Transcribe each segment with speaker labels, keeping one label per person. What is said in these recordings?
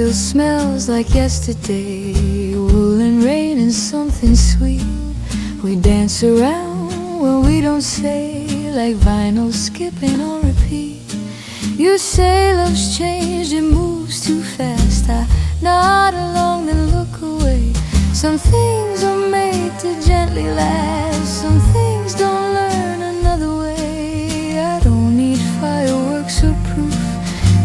Speaker 1: still smells like yesterday. Woolen rain and something sweet. We dance around when we don't say, like vinyl skipping on repeat. You say love's changed, it moves too fast. I nod along and look away. Some things are made to gently last. Some things don't learn another way. I don't need fireworks or proof,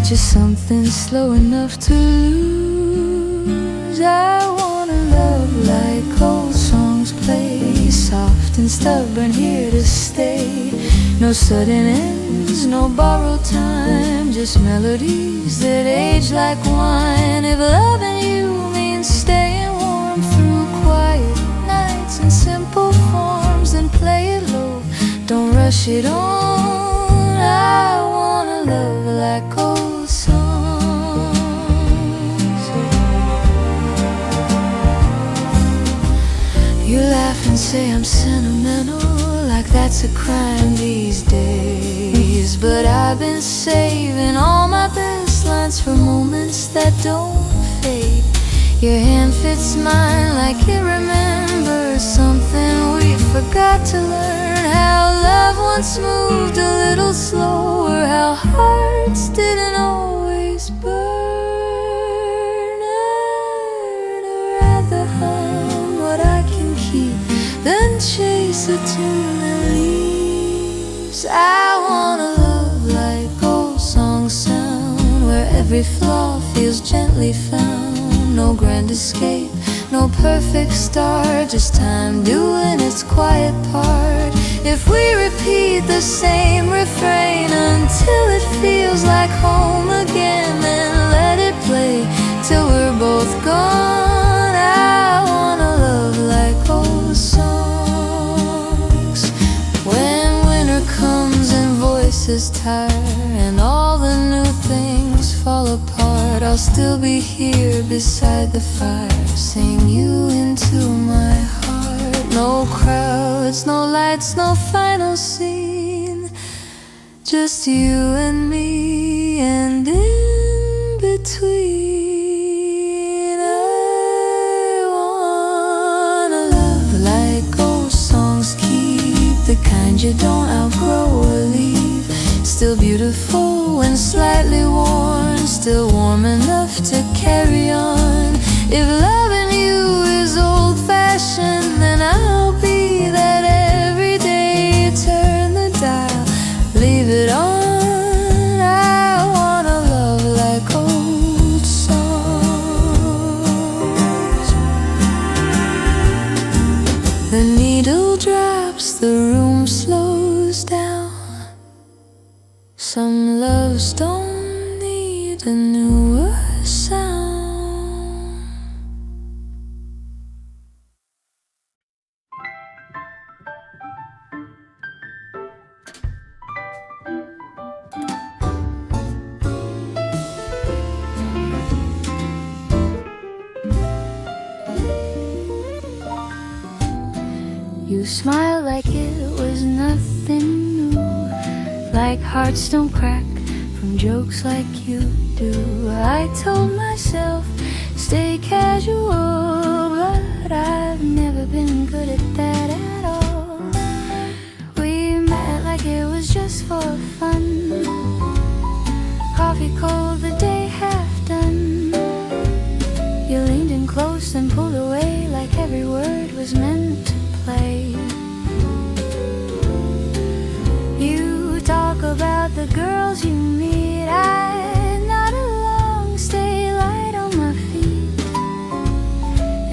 Speaker 1: just something slow enough to lose. I wanna love like old songs play, soft and stubborn, here to stay. No sudden ends, no borrowed time, just melodies that age like wine. If loving you means staying warm through quiet nights and simple forms, then play it low, don't rush it on. I wanna love like old songs. You laugh and say I'm sentimental, like that's a crime these days. But I've been saving all my best lines for moments that don't fade. Your hand fits mine like it remembers something we forgot to learn. How love once moved a little slower, how hearts didn't always burn. I'd rather hum what I can keep than chase a tune that leaves. I wanna love like old songs sound, where every flaw feels gently found. No grand escape, no perfect start, just time doing its quiet part. If we repeat the same refrain until it feels like home again, then let it play till we're both gone. I wanna love like old songs. When winter comes and voices tire and all the new things fall apart, I'll still be here beside the fire, sing you into my heart. No crowds, no lights, no final scene, just you and me, and in between. I wanna love like old songs, keep the kind you don't outgrow or leave. Still beautiful when slightly worn, still warm enough to carry on. If loving you is old-fashioned, then I'll be that every day you turn the dial, leave it on. I wanna love like old songs. The needle drops, the room slows down. Some loves don't need a newer sound. You smile like it was nothing new, like hearts don't crack from jokes like you do. I told myself, stay casual, but I've never been good at that at all. We met like it was just for fun, coffee cold, the day half done. You leaned in close and pulled away like every word was meant to play. You talk about the girls you meet, I nod along, stay light on my feet.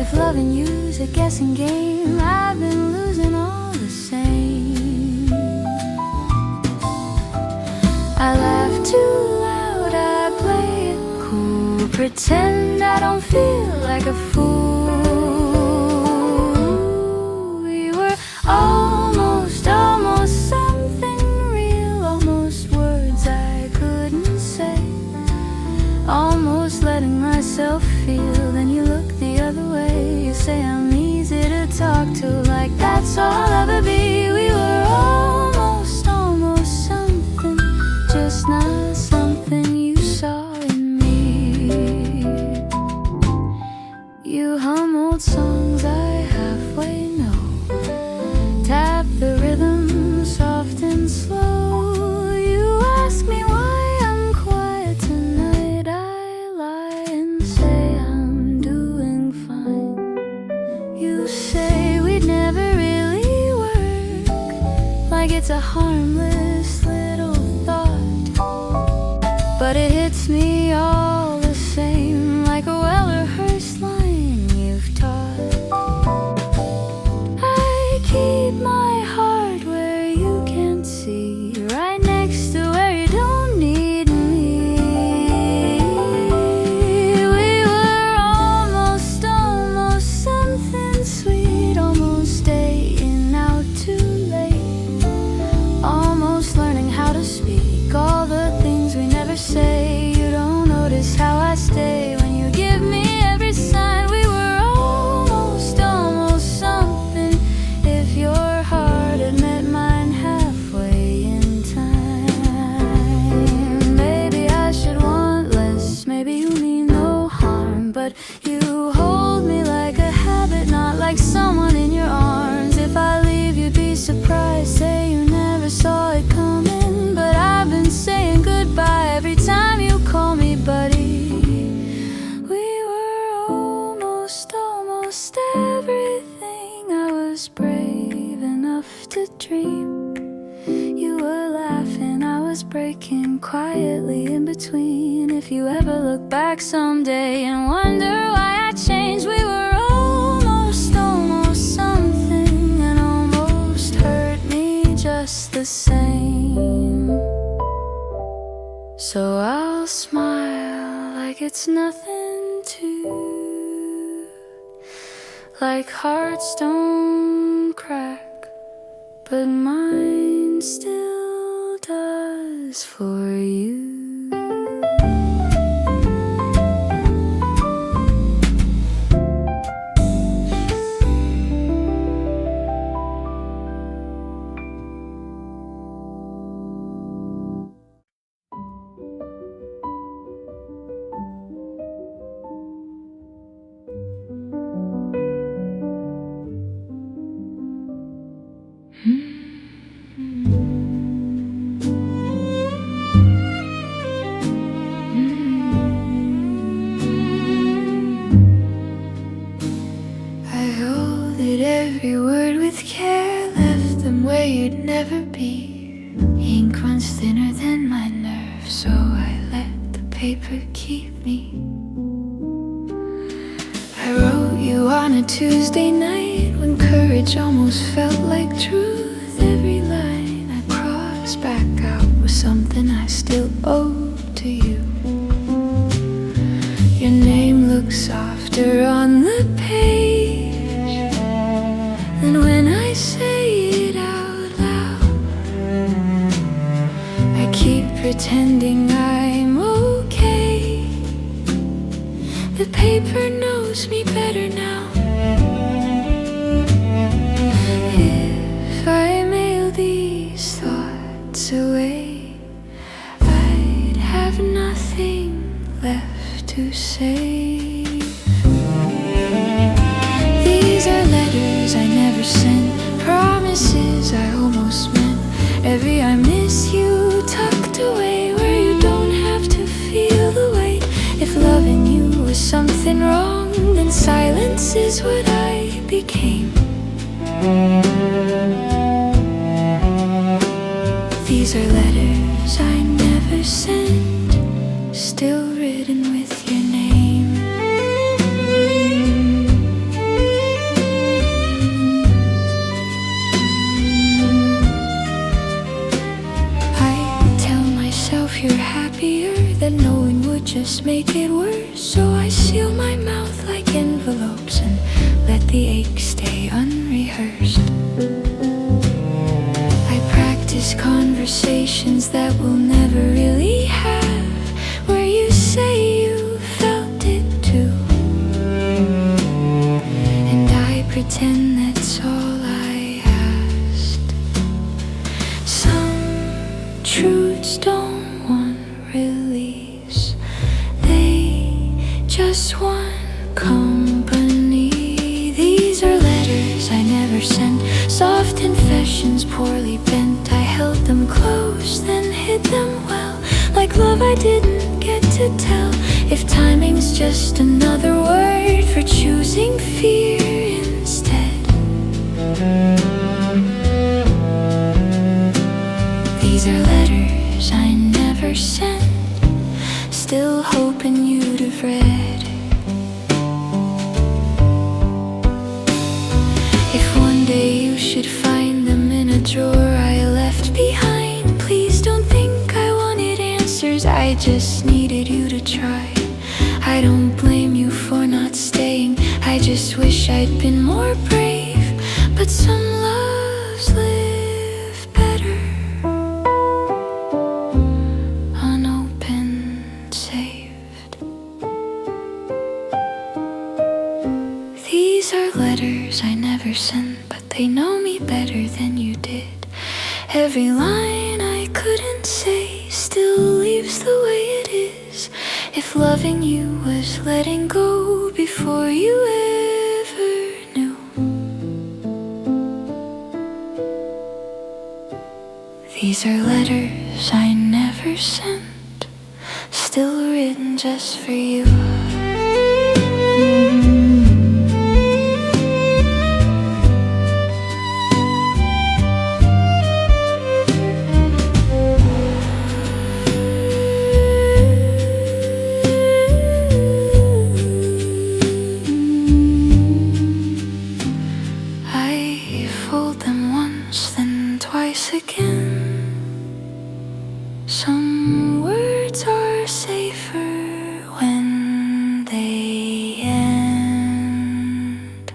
Speaker 1: If loving you's a guessing game, I've been losing all the same. I laugh too loud, I play it cool, pretend I don't feel like a fool. We were almost something real, almost words I couldn't say, almost letting myself feel. Then you look the other way, you say I'm easy to talk to, like that's all I'll ever be. We were almost something, just not something you saw in me. harmless little thought, but it hits me all the same, like a well-rehearsed line you've taught. I keep my heart where you can't see, right next to where you don't need me. We were almost something sweet, almost staying out too late, almost learning how to speak all the things we never say. You don't notice how I stay when you give me every sign. We were almost something if your heart had met mine halfway in time. Maybe I should want less, maybe you mean no harm, but you hold me like a habit, not like someone in your arms. If I leave you'd be surprised, say you never saw it coming, but I've been saying goodbye every time you call me buddy. We were almost everything I was brave enough to dream. You were laughing, I was breaking quietly in between. If you ever look back someday and wonder why I changed, we were almost something, and almost hurt me just the same. So I'll smile like it's nothing to, like hearts don't crack, but mine still does for you. Every word with care, left them where you'd never be. Ink runs thinner than my nerves, so I let the paper keep me. I wrote you on a Tuesday night when courage almost felt like truth. Every line I crossed back out was something I still owe to you. Your name looks softer on the page than when I say it out loud. I keep pretending I'm okay. The paper knows me better now. If I mail these thoughts away, I'd have nothing left to say. These are letters I never sent, promises I almost meant. Every I miss you tucked away where you don't have to feel the weight. If loving you was something wrong, then silence is what I became. These are letters I never sent, still written with your name. You're happier, that knowing would just make it worse. So I seal my mouth like envelopes and let the ache stay unrehearsed. I practice conversations that we'll never really have, where you say you felt it too, and I pretend that's all I asked. Some truths don't release, they just want company. These are letters I never sent, soft confessions poorly bent. I held them close, then hid them well, like love I didn't get to tell. If timing's just another word for choosing fear instead. These are letters I never sent, still hoping you'd have read. If one day you should find them in a drawer I left behind, please don't think I wanted answers, I just needed you to try. I don't blame you for not staying, I just wish I'd been more brave. But some loves live better unopened, saved. These are letters I never sent, but they know me better than you did. Every line I couldn't say still leaves the way it is. If loving you was letting go before you ever knew. These are letters I never sent, still written just for you. Some words are safer when they end.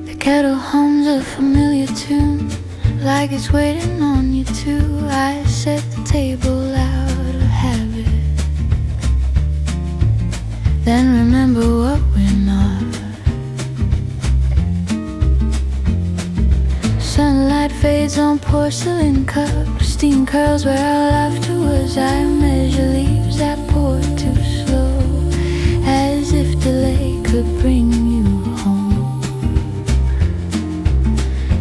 Speaker 1: The kettle hums a familiar tune, like it's waiting on you too. I set the table out of habit, then remember what we're not. Sunlight fades on porcelain cups, steam curls where our laughter was. I measure leaves that pour too slow, as if delay could bring you home.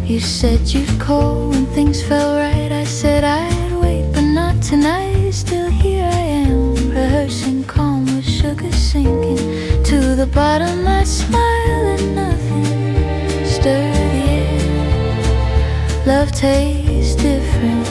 Speaker 1: You said you'd call when things felt right, I said I'd wait, but not tonight. Still here I am, rehearsing calm with sugar sinking to the bottom. I smile and nothing stirred the air. Love tastes different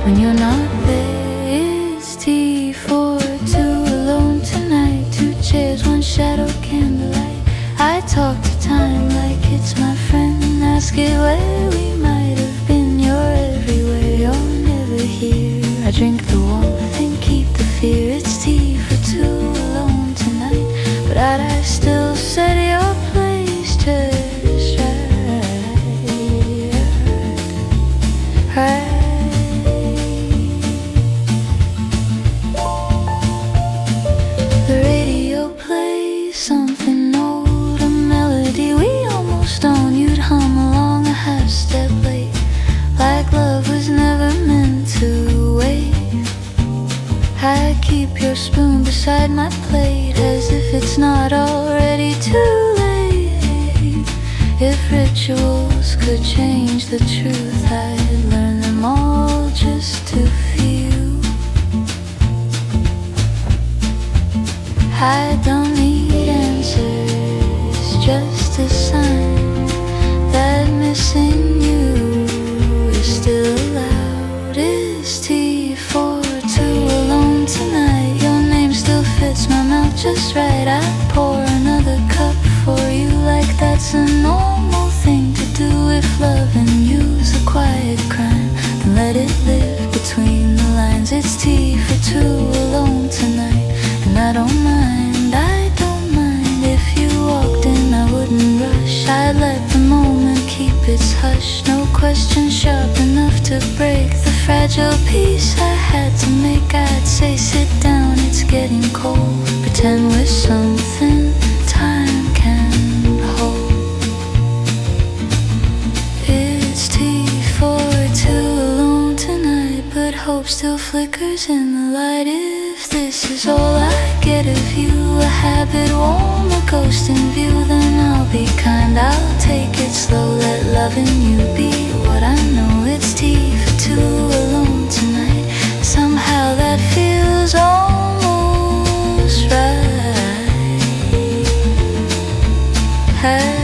Speaker 1: when you're not there. It's tea for two alone tonight, two chairs, one shadow candlelight. I talk to time like it's my friend, ask it where we might have been. You're everywhere, you're never here. I drink the warmth and keep the fear. It's tea for two alone tonight, but I still set your place just right. The radio plays something old, a melody we almost own. You'd hum along a half step late, like love was never meant to wait. I keep your spoon beside my plate, as if it's not already too late. If rituals could change the truth, I'd learn them all just to feel. I don't need answers, just a sign that missing you is still allowed. It's tea for two alone tonight, your name still fits my mouth just right. I'd pour another cup for you, like that's a normal thing to do. If loving you's a quiet crime, then let it live between the lines. It's tea for two alone tonight, and I don't mind, I don't mind. If you walked in I wouldn't rush, I'd let the moment keep its hush. No question sharp enough to break the fragile peace I had to make. I'd say sit down, it's getting cold, pretend we're something time can hold. It's tea for hope still flickers in the light. If this is all I get of you, a habit, warm, a ghost in view, then I'll be kind, I'll take it slow. Let loving you be what I know. It's tea for two alone tonight. Somehow that feels almost right. Hey.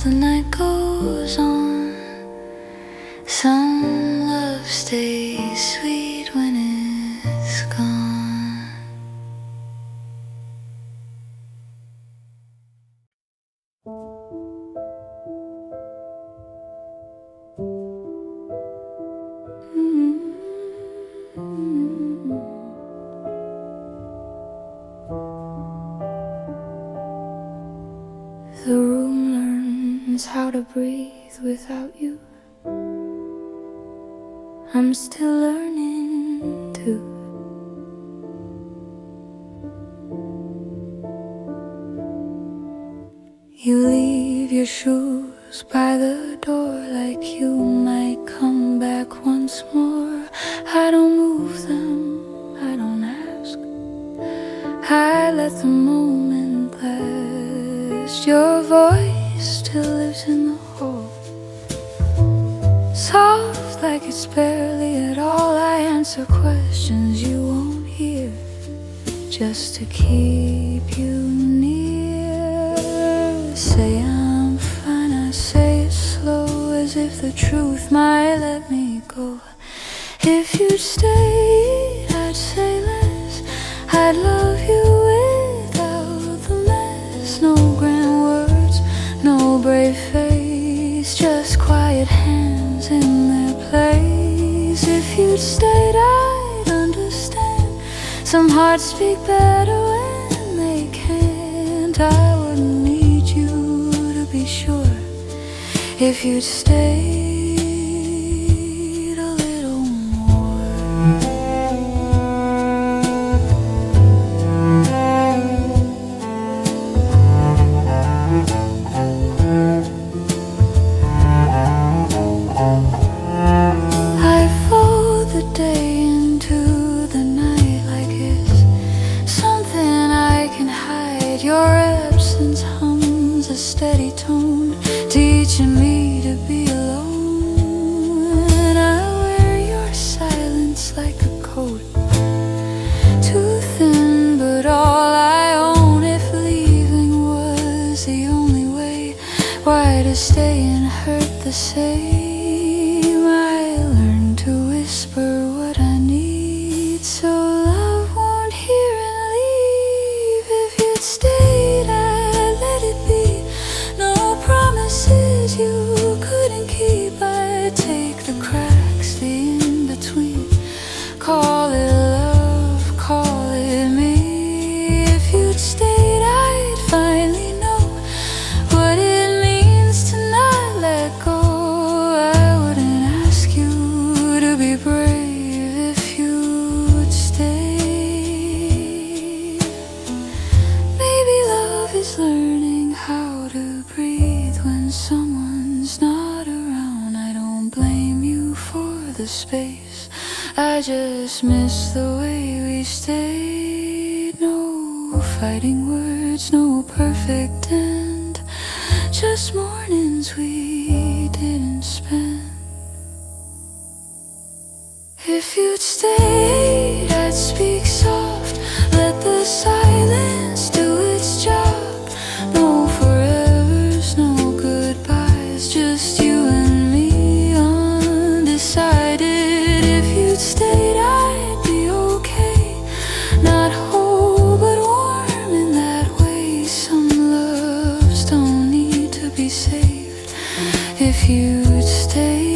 Speaker 1: The night goes on. Some love stays sweet when it's gone. The room learns how to breathe without you. I'm still learning to. You leave your shoes by the door like you might come back once more. I don't move them, I don't ask. I let the moment last. Your voice still lives in the hall, soft like it's barely at all. I answer questions you won't hear, just to keep you near. Say I'm fine, I say it slow, as if the truth might let me go. If you'd stayed, I'd say less. I'd love you without the mess. No grand words, no brave face, just quiet hands in their place. If you'd stayed, I'd understand. Some hearts speak better when they can't. I wouldn't need you to be sure. If you'd stayed a little more. I fold the day into the night like it's something I can hide. Your absence hums a steady tone, teaching me to be alone. I wear your silence like a coat, too thin but all I own. If leaving was the only way, why to stay and hurt the same? I learned to whisper what I need, so love won't hear and leave. If you'd stayed, I'd let it be. No promises you couldn't keep. I'd take the cracks, the in-between. Call it love, call it me. If you'd stayed, I'd finally know what it means to not let go. I wouldn't ask you to be brave if you'd stay. Maybe love is learning how to breathe when someone's not around. I don't blame you for the space, I just miss the way we stayed. No fighting words, no perfect end, just mornings we didn't spend. If you'd stayed, I'd speak soft, let the silence do its job. No forevers, no goodbyes, just you and me undecided. If you'd stayed, I'd be okay, not whole but warm in that way. Some loves don't need to be saved. If you'd stayed,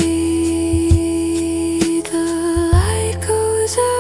Speaker 1: the light goes out.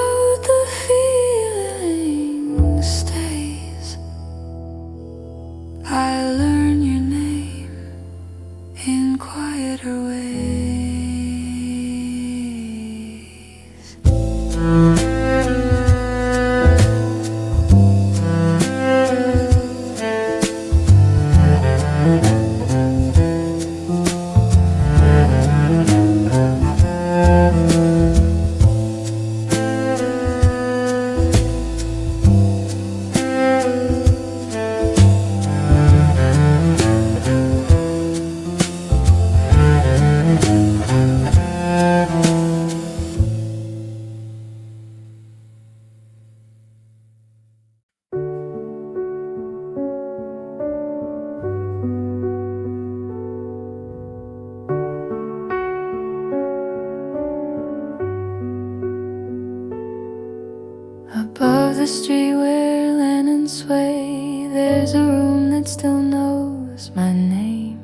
Speaker 1: Above the street where lanterns sway, there's a room that still knows my name.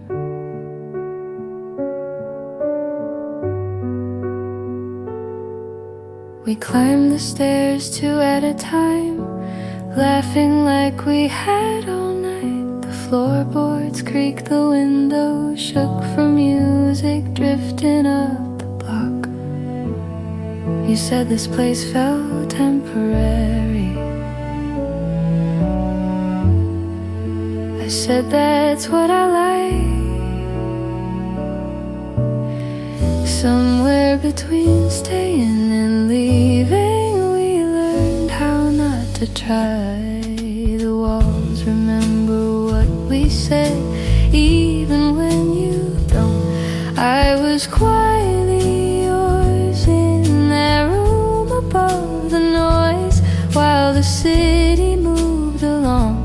Speaker 1: We climbed the stairs two at a time, laughing like we had all night. The floorboards creaked, the windows shook from music drifting up the block. You said this place felt temporary. I said that's what I like. Somewhere between staying and leaving, we learned how not to try. The walls remember what we said, even when you don't. I was quietly yours in that room above the noise, while the city moved along.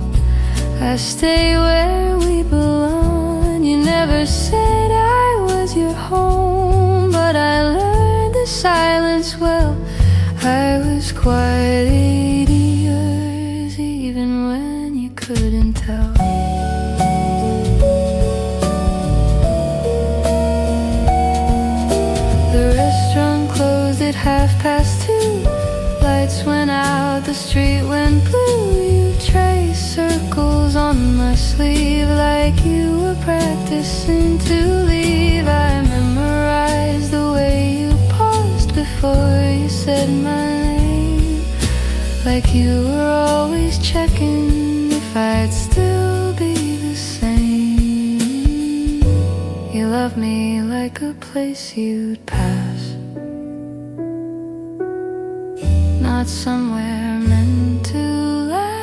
Speaker 1: I stay where we belong. You never said I was your home, but I learned the silence well. I was quietly yours, even when you couldn't tell. The restaurant closed at 2:30. Lights went out, the street went blue. You traced circles on my sleeve like you were practicing to leave. I memorized the way you paused before you said my name, like you were always checking if I'd still be the same. You love me like a place you'd pass, not somewhere meant to last.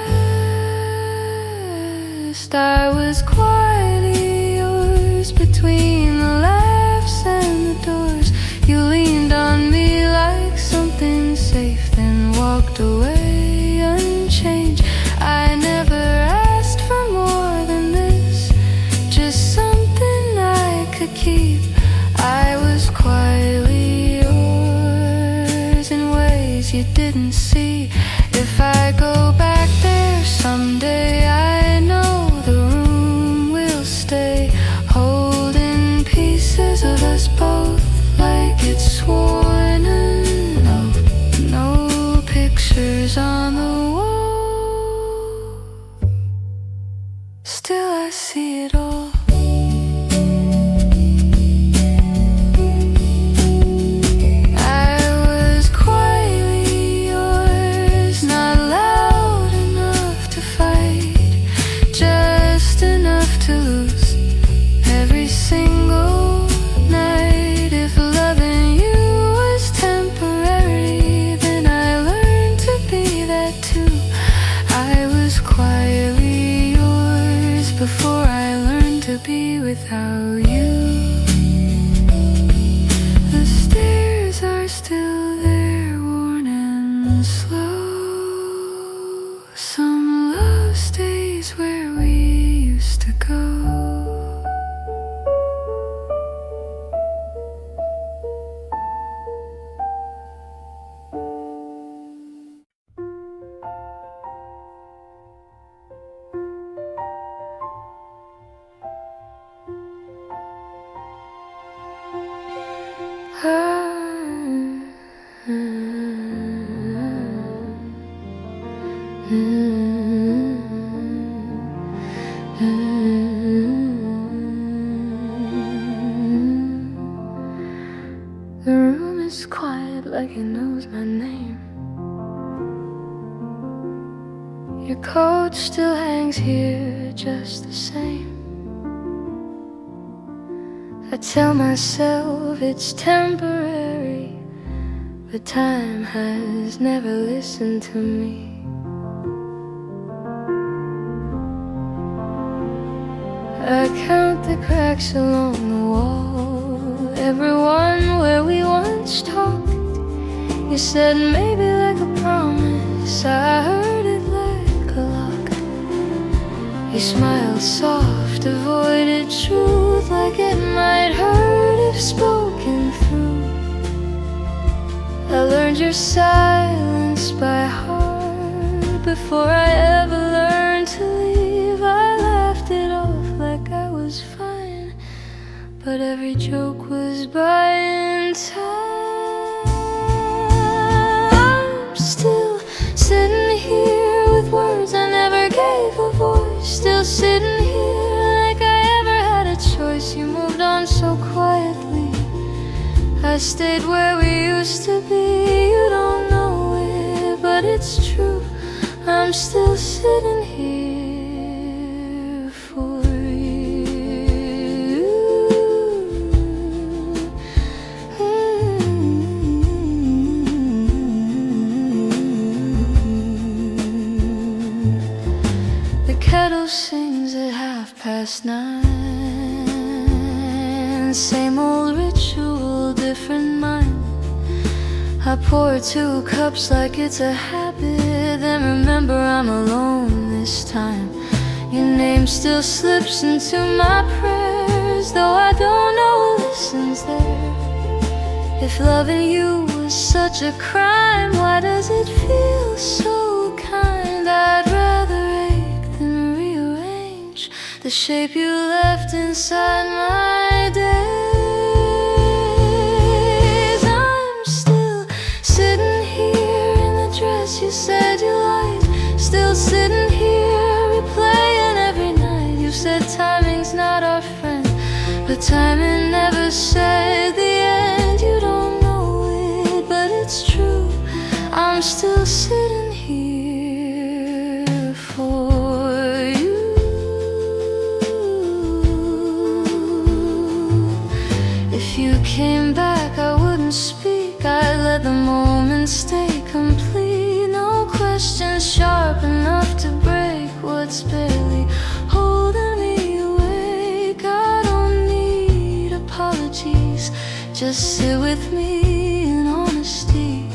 Speaker 1: I was quietly yours between the laughs and the doors. You leaned on me like something safe, then walked away unchanged. I never asked for more than this, just something I could keep. I was quietly yours in ways you didn't see. If I go back there someday, I know the room will stay, holding pieces of us both like it's sworn an oath. No pictures on the wall, still I see it all. Before I learned to be without you, the stairs are still there, worn and slow. Some love stays where we used to go. The room is quiet like it knows my name. Your coat still hangs here just the same. I tell myself it's temporary, but time has never listened to me. I count the cracks along the wall, everyone where we once talked. You said maybe like a promise, I heard it like a lock. You smiled soft, avoided truth like it might hurt if spoken through. I learned your silence by heart. before I ever learned to leave. I laughed it off like I was fine, but every joke was buying time. I'm still sitting here with words I never gave a voice. Still sitting here like I ever had a choice. You moved on so quietly, I stayed where we used to be. You don't know it, but it's true. I'm still sitting here for you. The kettle sings at 9:30. Same old ritual, different mind. I pour 2 cups like it's a habit, then remember I'm alone this time. Your name still slips into my prayers, though I don't know who listens there. If loving you was such a crime, why does it feel so kind? I'd rather ache than rearrange the shape you left inside my days. You said you liked, still sitting here replaying every night. You said timing's not our friend, but timing never said the end. You don't know it, but it's true. I'm still sitting here for you. If you came back, I wouldn't speak. I'd let the moment stay complete. Questions sharp enough to break what's barely holding me awake. I don't need apologies, just sit with me in honesty.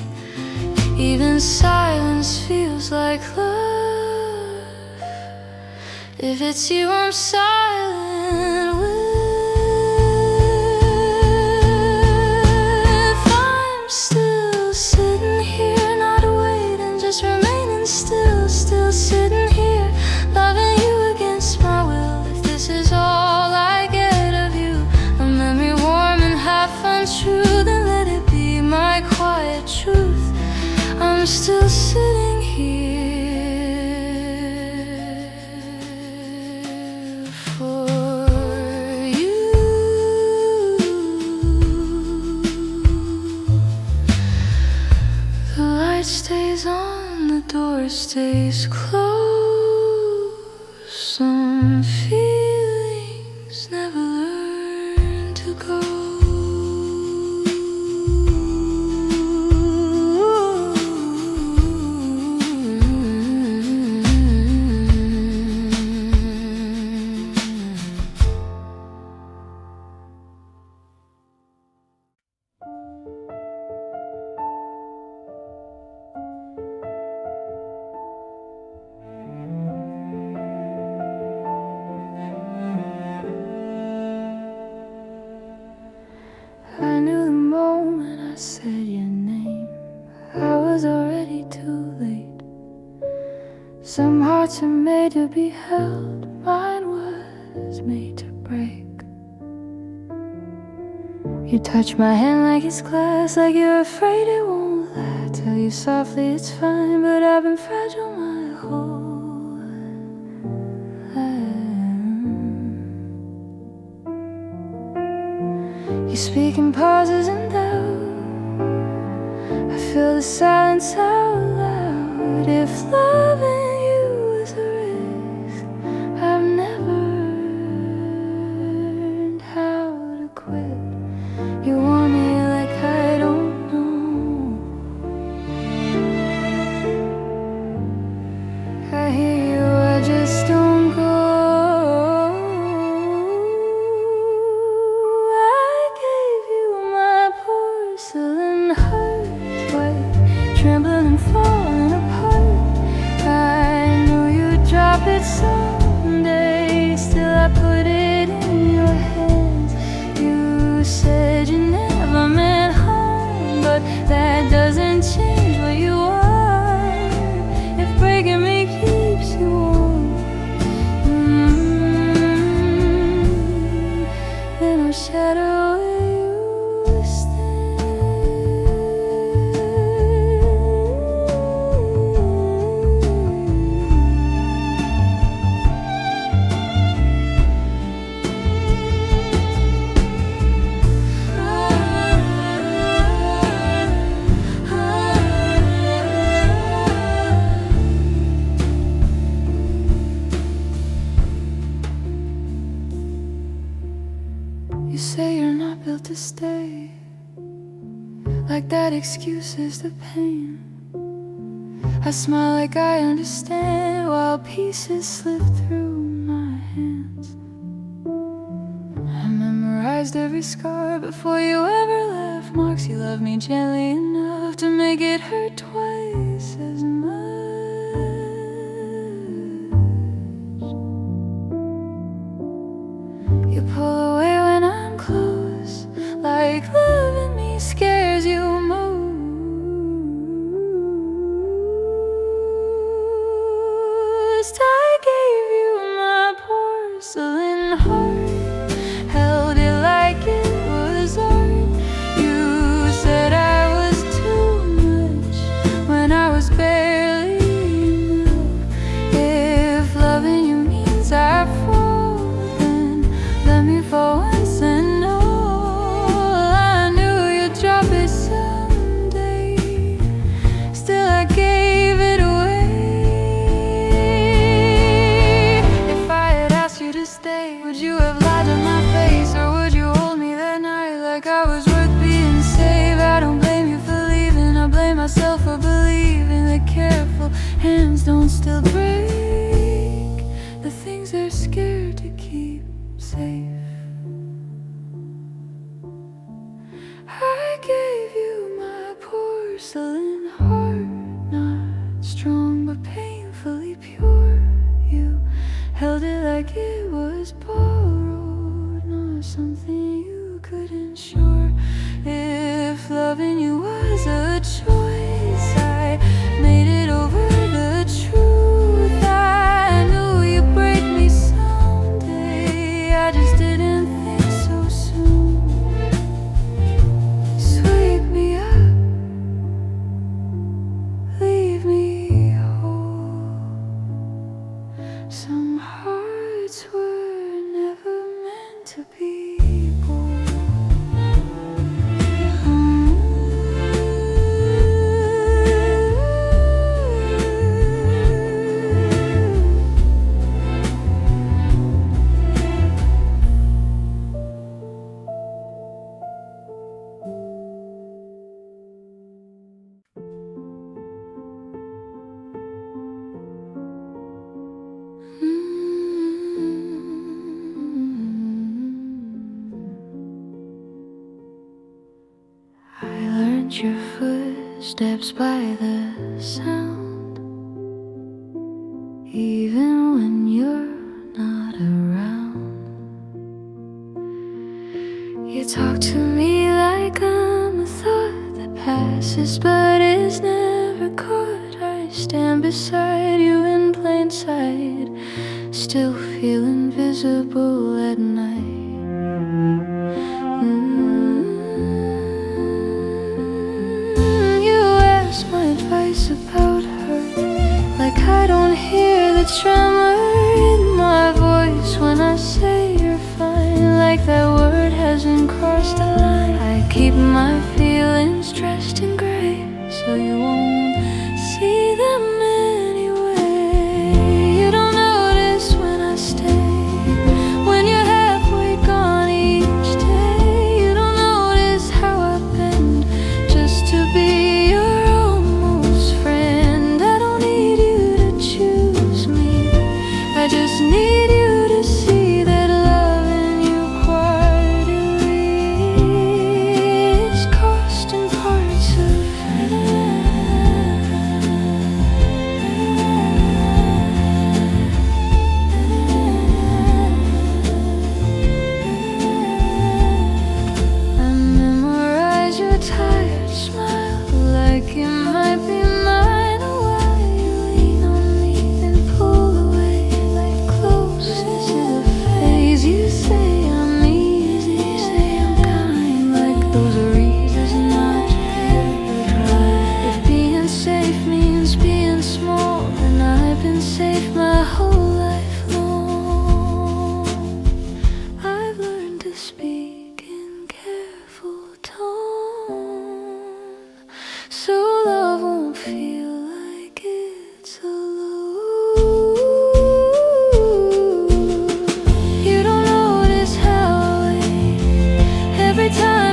Speaker 1: Even silence feels like love. If it's you I'm silent with. I'm still sitting here, not waiting, just remaining still, still sitting here, loving you against my will. If this is all I get of you, a memory warm and half untrue, then let it be my quiet truth. I'm still sitting here for you. The light stays on, the door stays closed. Some feelings never learn to go. I knew the moment I said your name, I was already too late. Some hearts are made to be held, mine was made to break. You touch my hand like it's glass, like you're afraid it won't last. Tell you softly it's fine, but I've been fragile my whole life. You speak in pauses and doubt, I feel the silence out loud. If loving you is a risk, I've never learned how to quit. You want me like I don't know. I hear you, I just don't go. I gave you my porcelain heart, white, trembling and falling apart. I knew you'd drop it someday, still I put it in your hands. You said you never meant harm, but that doesn't change what you are. If breaking me to stay. Like that excuses the pain. I smile like I understand while pieces slip through my hands. I memorized every scar before you ever left. Marks you love me gently enough to make it hurt twice as much. You pull away when I'm close, like loving me scares you most. I gave you my porcelain heart, held it like it was art. You said I was too much when I was barely enough. If loving you means I fall, then let me fall once and know. I knew you'd drop it someday, still I gave it away. Would you have lied to my face, or would you hold me that night like I was worth being saved? I don't blame you for leaving, I blame myself for believing that careful hands don't still break the things they're scared to keep safe. I gave you my porcelain heart, not strong but painfully pure. You held it like it was borrowed, not something you could ensure. If loving you was a choice, I made it over the truth. I knew you'd break me someday, I just didn't think so soon. Sweep me up, leave me whole. Some hearts were never meant to be born. Your footsteps by the sound, even when you're not around. You talk to me like I'm a thought that passes but is never caught. I stand beside you in plain sight, still feel invisible at night. My advice about her, like I don't hear the tremor in my voice when I say you're fine, like that word hasn't crossed the line. I keep my feelings dressed in gray so you won't see them anyway. You don't notice when I stay, when you're halfway gone each day. You don't notice how I bend just to be I just need you to see that loving you quietly is costing parts of I memorize your tired smile like it might be mine. You say I'm easy, say I'm kind, like those are reasons not to care. If being safe means being small, then I've been safe my whole life long. I've learned to speak in careful tone, so love won't feel like it's alone. Every time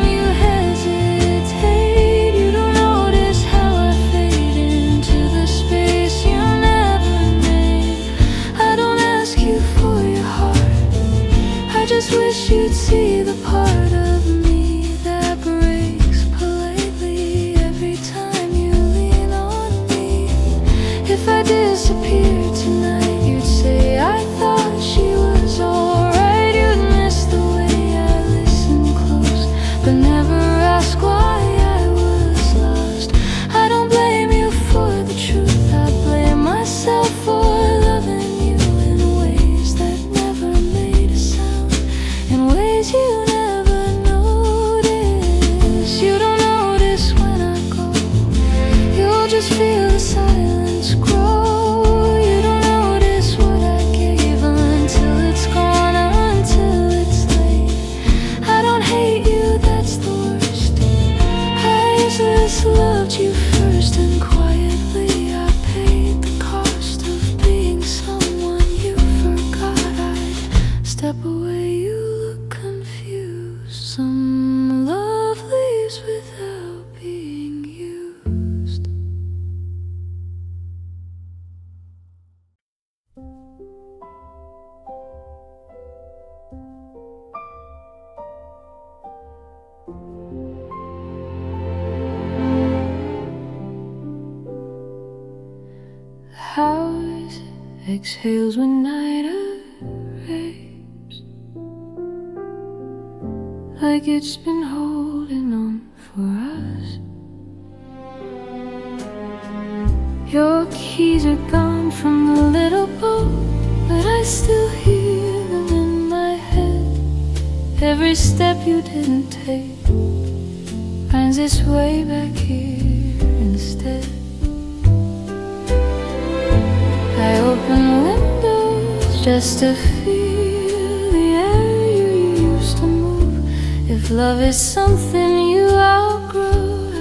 Speaker 1: disappeared tonight, you'd say I thought she was alright. You'd miss the way I listened close, but never ask why I was lost. I don't blame you for the truth, I blame myself for loving you in ways that never made a sound, in ways you never notice. You don't notice when I go, you'll just feel the silence grow. You don't notice what I gave until it's gone, until it's late. I don't hate you, that's the worst. I just loved you first, and quietly I paid the cost of being someone you forgot. I'd step away, you look confused. Some love leaves without being used. House exhales when night arrives, like it's been holding on for us. Your keys are gone from the little boat, but I still hear them in my head. Every step you didn't take finds its way back here instead. I open windows just to feel the air you used to move. If love is something you outgrow, I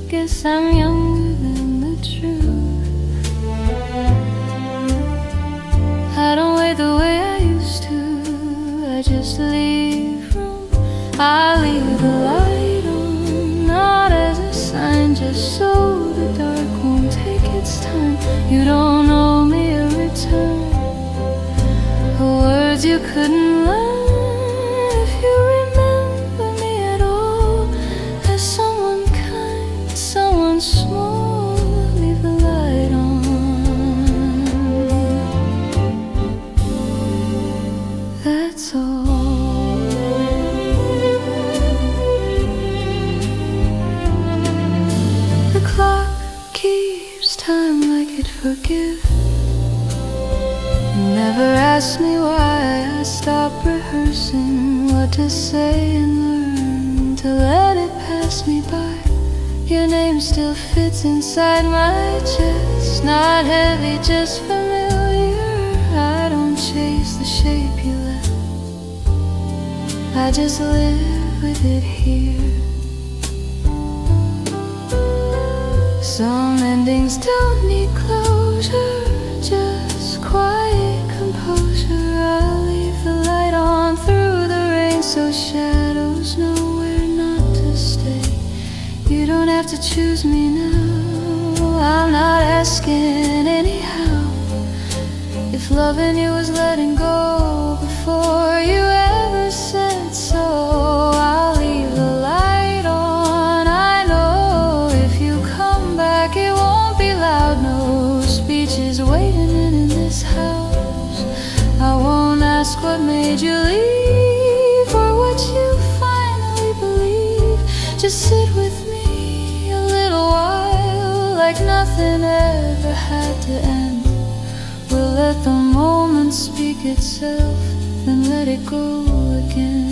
Speaker 1: guess I'm younger than the truth. I don't wait the way I used to, I just leave room. I leave the light on, not as a sign, just so the dark won't take its time. You don't owe me a return, words you couldn't learn. If you remember me at all as someone kind, someone small, leave the light on. That's all. The clock keeps time like it forgives. Never ask me why I stopped rehearsing what to say and learn to let it pass me by. Your name still fits inside my chest, not heavy, just familiar. I don't chase the shape you left, I just live with it here. Some endings don't need closure, just quiet composure. I'll leave the light on through the rain, so shadows know where not to stay. You don't have to choose me now, I'm not asking anyhow. If loving you was letting go before you ever said so, I'll leave the light on. I know if you come back it won't be loud, no speeches waiting in this house. I won't ask what made you leave or what you finally believe. Just sit with me a little while, like nothing ever had to end. We'll let the moment speak itself, then let it go again.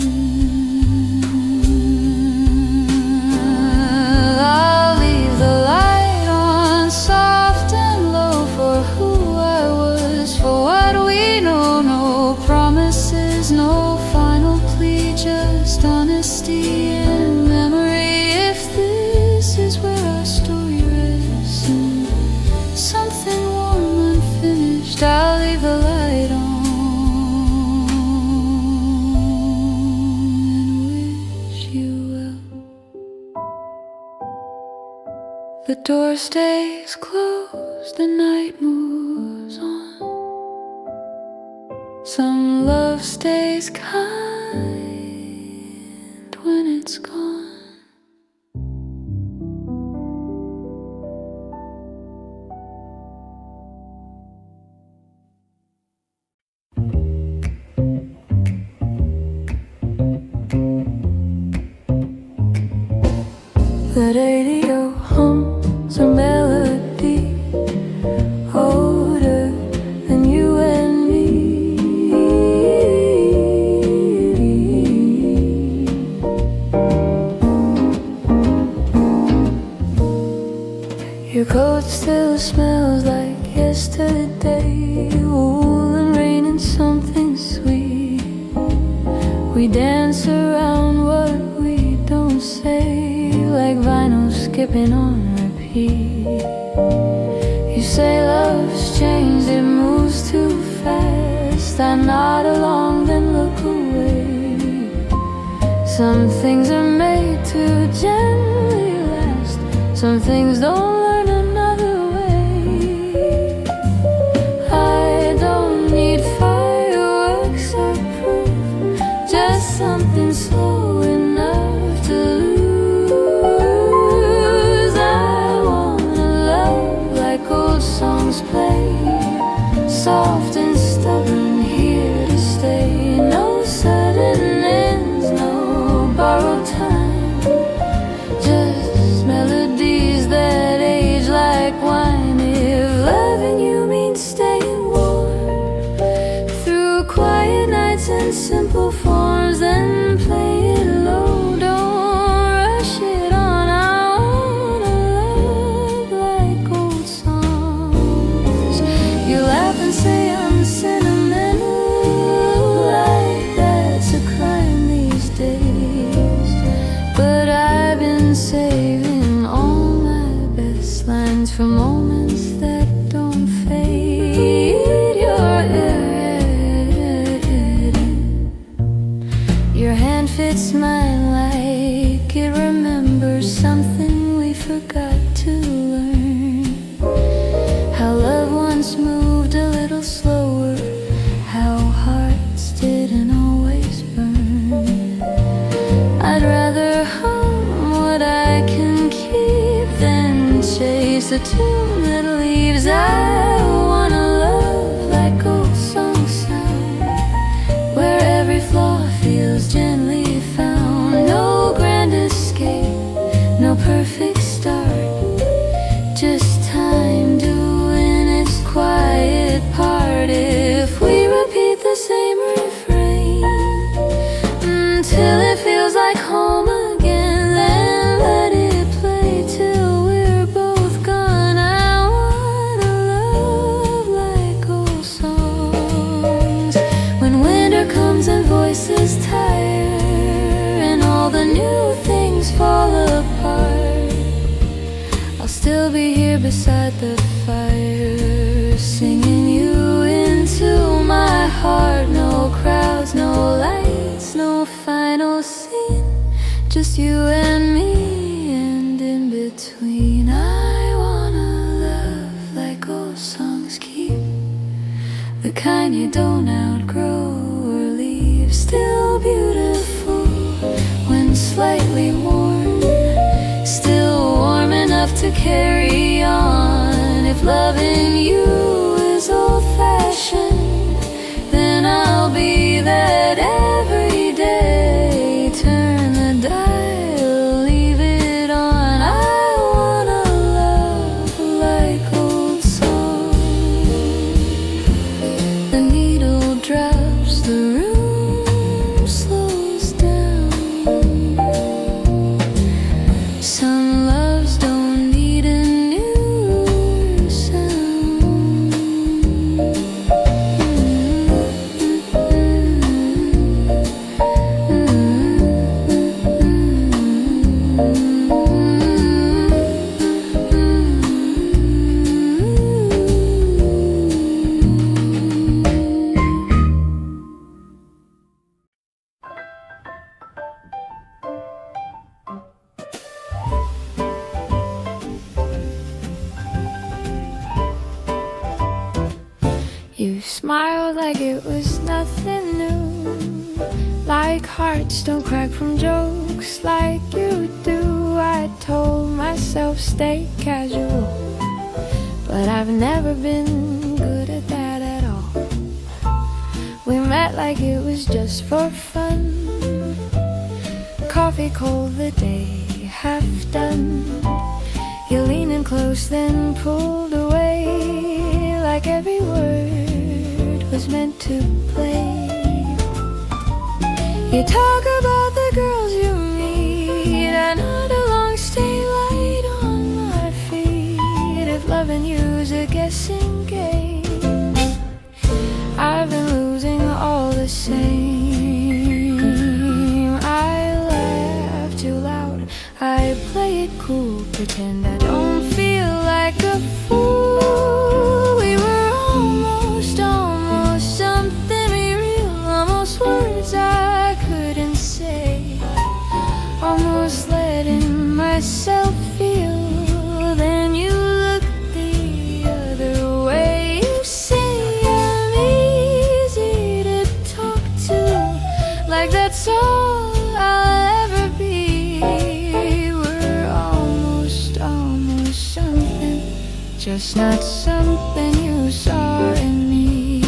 Speaker 1: I'll leave the light on, soft and low, for who I was, for what we know. No promises, no final plea, just honesty and memory. If this is where our story rests, and something warm unfinished, I'll leave the light on and wish you well. The door stays closed, the night moves on. Some love stays kind when it's gone. day, woolen rain and something sweet. We dance around what we don't say, like vinyl skipping on repeat. You say love's changed, it moves too fast. I nod along, then look away. Some things are made to gently last, some things don't learn another way. I don't need fireworks or proof, just something slow enough to lose. I wanna love like old songs play, soft and stubborn, here to stay. No sudden ends, no borrowed time, just melodies that age like wine. If loving you means staying warm through quiet nights and simple forms, then play it low, don't rush it on. I wanna love like old songs. You laugh and say I'm sentimental, like that's a crime these days. But I've been saving all my best lines for moments that don't fade. Your hand fits mine like it remembers something we forgot to learn. How love once moved a little slower, how hearts didn't always burn. I'd rather hum what I can keep than chase a tune that leaves. I wanna love like old songs sound, where every flaw feels gently found. No grand escape, no perfect start, just time doing its quiet part. If we repeat the same refrain until it feels like home again, then let it play till we're both gone. I wanna love like old songs, when winter comes and voices tire and all the new things fall apart. I'll still be here beside the fire, singing you into my heart. No crowds, no lights, no final scene, just you and me, and in between. I wanna love like old songs keep, the kind you don't outgrow or leave. Still beautiful when slightly worn, still warm enough to carry on. If loving you is old-fashioned, then I'll be that every day. Turn the dial, leave it on. I wanna love like old songs. The needle drops, the room slows down. Some loves don't need a new sound. You smiled like it was nothing new, like hearts don't crack from jokes like you do. I told myself stay casual, but I've never been good at that at all. We met like it was just for fun, coffee cold, the day half done. You leaning close then pulled away, like every word was meant to play. You talk about the girls you meet, I nod along, stay light on my feet. If loving you's a guessing game, pretend I don't feel like a fool. We were almost something real, almost words I couldn't say, almost letting myself feel. Then you look the other way. You say I'm easy to talk to, like that's all I'll ever be. We're almost something, just not something you saw in me.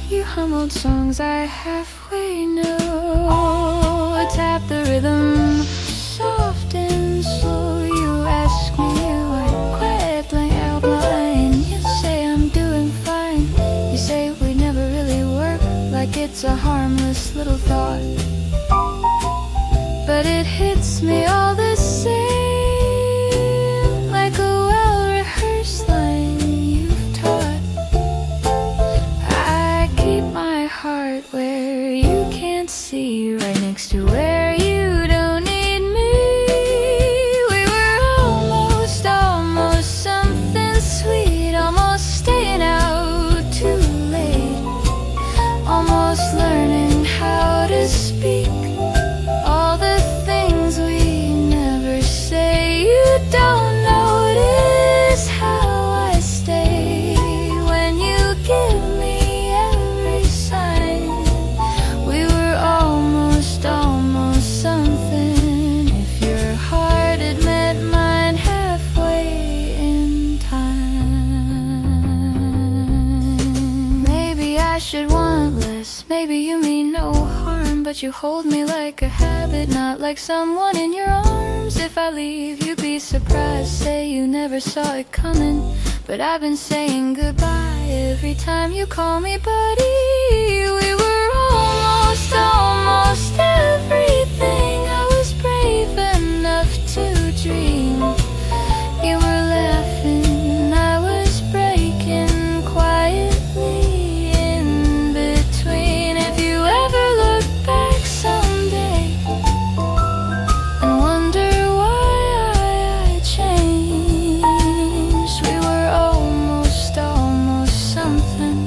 Speaker 1: You hum old songs I halfway know, tap the rhythm soft and slow. You ask me why quiet blank outline. You say I'm doing fine. You say we never really work, like it's a harmless little thought. But it hits me all the same, like a well-rehearsed line you've taught. I keep my heart where you can't see, right next to where you don't need me. We were almost something sweet, almost staying out too late, almost learning how to speak all the things we never say. You don't notice how I stay when you give me every sign. We were almost something, if your heart had met mine halfway in time. Maybe I should want less, maybe you mean no harm, but you hold me like a habit, not like someone in your arms. If I leave, you'd be surprised, say you never saw it coming. But I've been saying goodbye every time you call me buddy. We were almost everything I was brave enough to dream. You were laughing, I was breaking quietly in between. If you ever look back someday and wonder why I changed, we were almost something,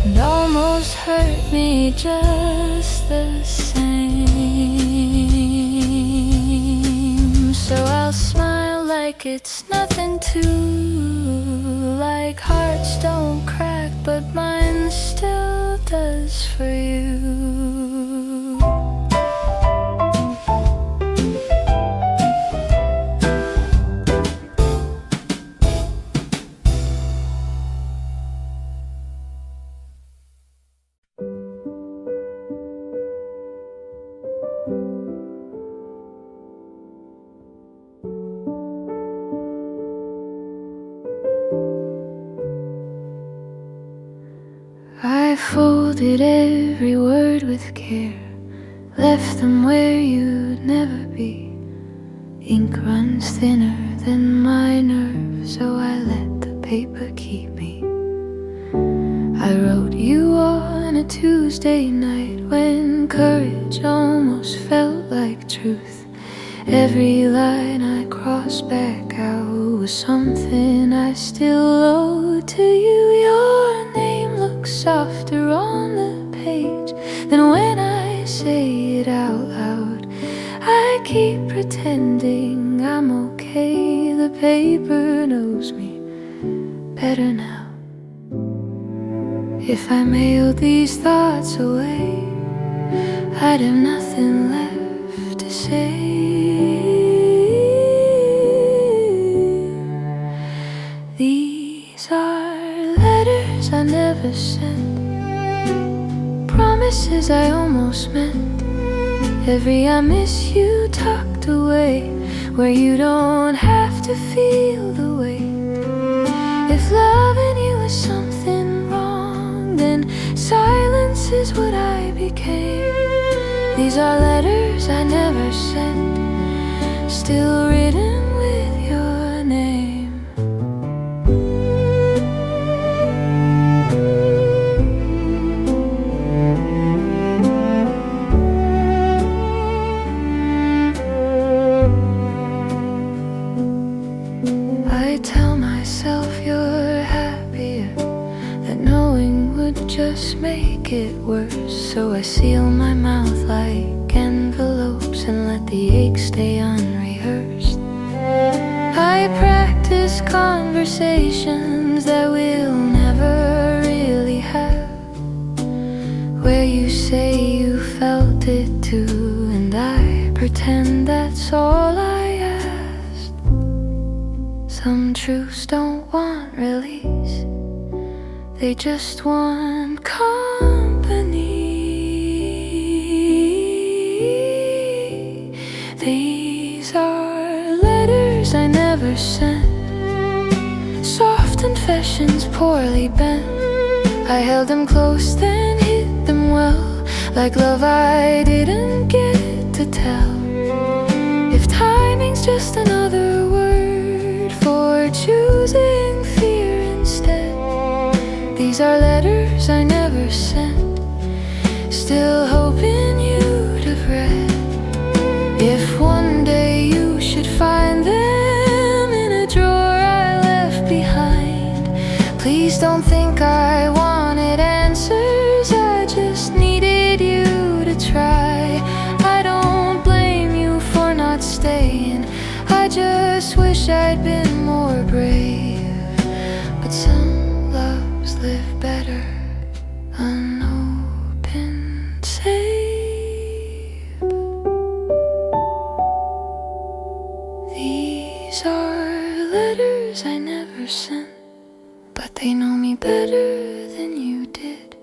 Speaker 1: and almost hurt me just the same. So I'll smile like it's nothing to, like hearts don't crack, but mine still does for you. I folded every word with care, left them where you'd never be. Ink runs thinner than my nerves, so I let the paper keep me. I wrote you on a Tuesday night when courage almost felt like truth. Every line I crossed back out was something I still owe to you. Your name looks softer on the page than when I say it out loud. I keep pretending I'm okay. The paper knows me better now. If I mailed these thoughts away, I'd have nothing left to say. These are letters I never sent, promises I almost meant, every I miss you tucked away, where you don't have to feel the weight. If loving you is something wrong, then silence is what I became. These are letters I never sent, still written with your name. make it worse, so I seal my mouth like envelopes and let the ache stay unrehearsed. I practice conversations that we'll never really have, where you say you felt it too, and I pretend that's all I asked. Some truths don't want release, they just want company. These are letters I never sent, soft confessions poorly bent. I held them close, then hid them well, like love I didn't get to tell. If timing's just another word for choosing fear instead, these are letters I never sent, still hoping you'd have read. If one day you should find them in a drawer I left behind, please don't think I wanted answers, I just needed you to try. I don't blame you for not staying, I just wish I'd been more brave. But some loves live better unopened, safe. These are letters I never sent, but they know me better than you did.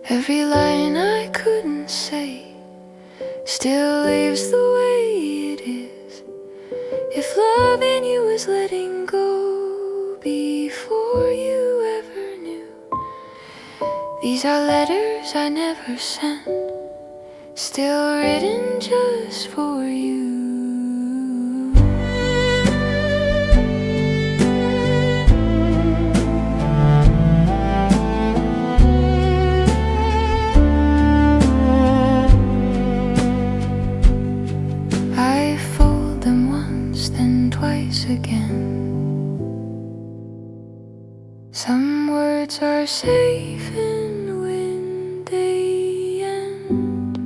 Speaker 1: Every line I couldn't say still leaves the way it is. If loving you is letting go before you ever knew, these are letters I never sent, still written just for you. I fold them once, then twice again. Some words are safe and when they end.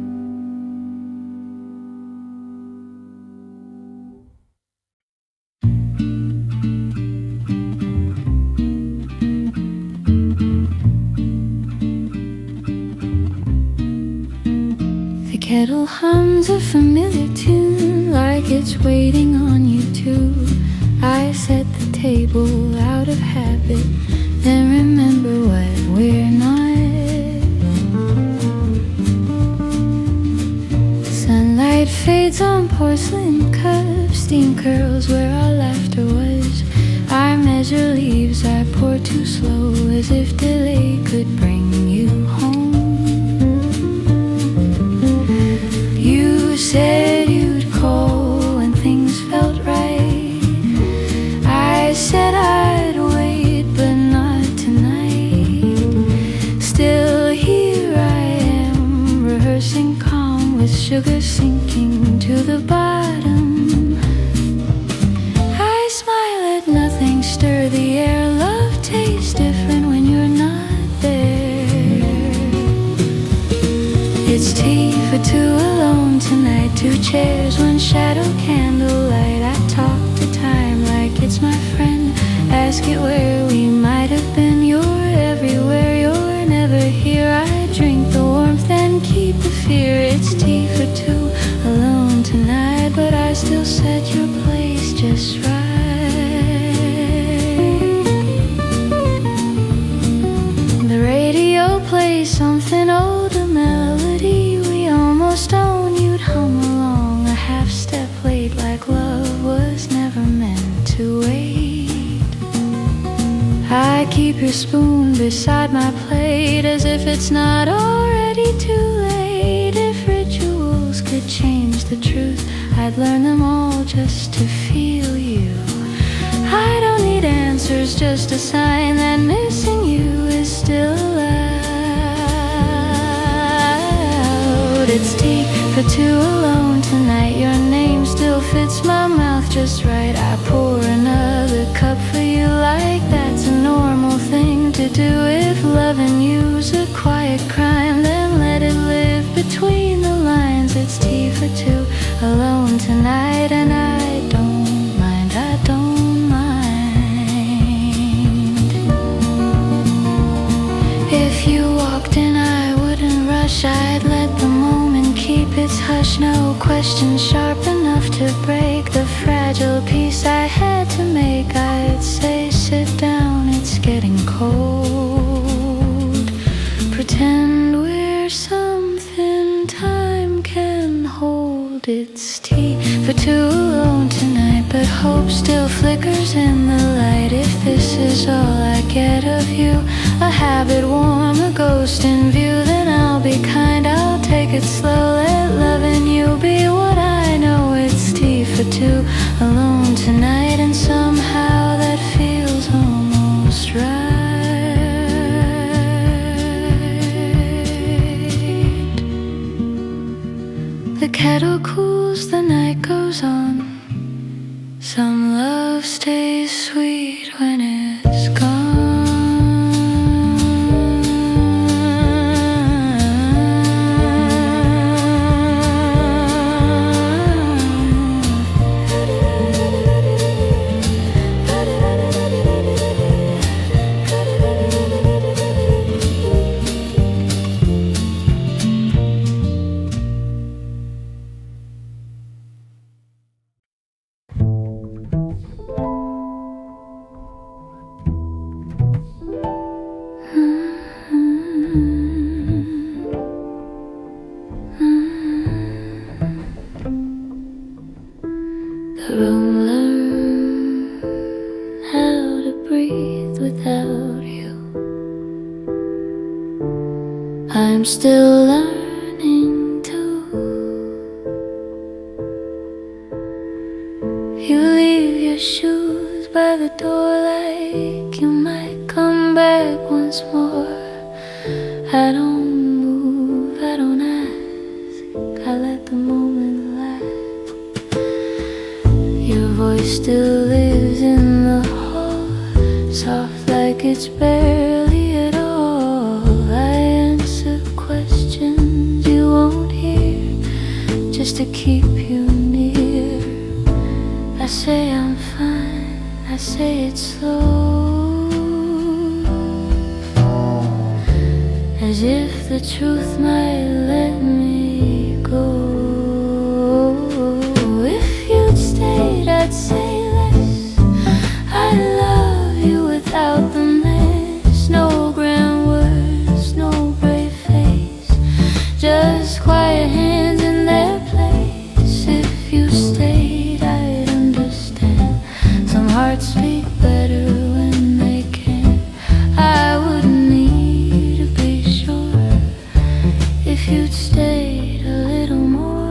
Speaker 1: The kettle hums a familiar tune, like it's waiting on you too. I set the table out of habit, then remember what we're not. Sunlight fades on porcelain cups, steam curls where our laughter was. I measure leaves I pour too slow, as if delay could bring you home. You said you'd call when things felt right, I said I'd wait, but not tonight. Still here I am, rehearsing calm with sugar sinking to the bottom. I smile at nothing, stir the air. Love tastes different when you're not there. It's tea for two alone tonight, two chairs, one shadow, candlelight. I talk to time like it's my friend, ask it where we might have been. You're everywhere, you're never here. I drink the warmth and keep the fear. It's tea for two alone tonight, but I still set your place just right. The radio plays something old, a melody we almost own. You'd hum along a half step late, like love was never meant to wait. I keep your spoon beside my plate, as if it's not already too late. If rituals could change the truth, I'd learn them all just to feel you. I don't need answers, just a sign that missing you is still allowed. It's tea for two alone tonight, your name still fits my mouth just right. I pour another cup for you, like that's a normal thing to do. If loving you's a quiet question sharp enough to break the fragile peace I had to make. I'd say, sit down, it's getting cold. Pretend we're something time can hold. It's tea for two alone tonight, but hope still flickers in the light. If this is all I get of you, a habit warm, a ghost in view, then I'll be kind, I'll take it slow. Let loving you be what I know. It's tea for two alone tonight, and somehow that feels almost right. The kettle cools, the night goes on. Some love stays sweet when it's gone. The room learned how to breathe without you. I'm still learning to. You leave your shoes by the door like you might come back once more. I don't move, I don't ask, I let the moment last. Your voice still lives in the hall, soft like it's barely at all. I answer questions you won't hear, just to keep you near. I say I'm fine, I say it slow, as if the truth might let me go. If you'd stayed, I'd say less. I love you without the mess. No grand words, no brave face, just quiet hands in their place. If you stayed, I'd understand. Some hearts beat better when they can. I wouldn't need to be sure if you'd stayed a little more.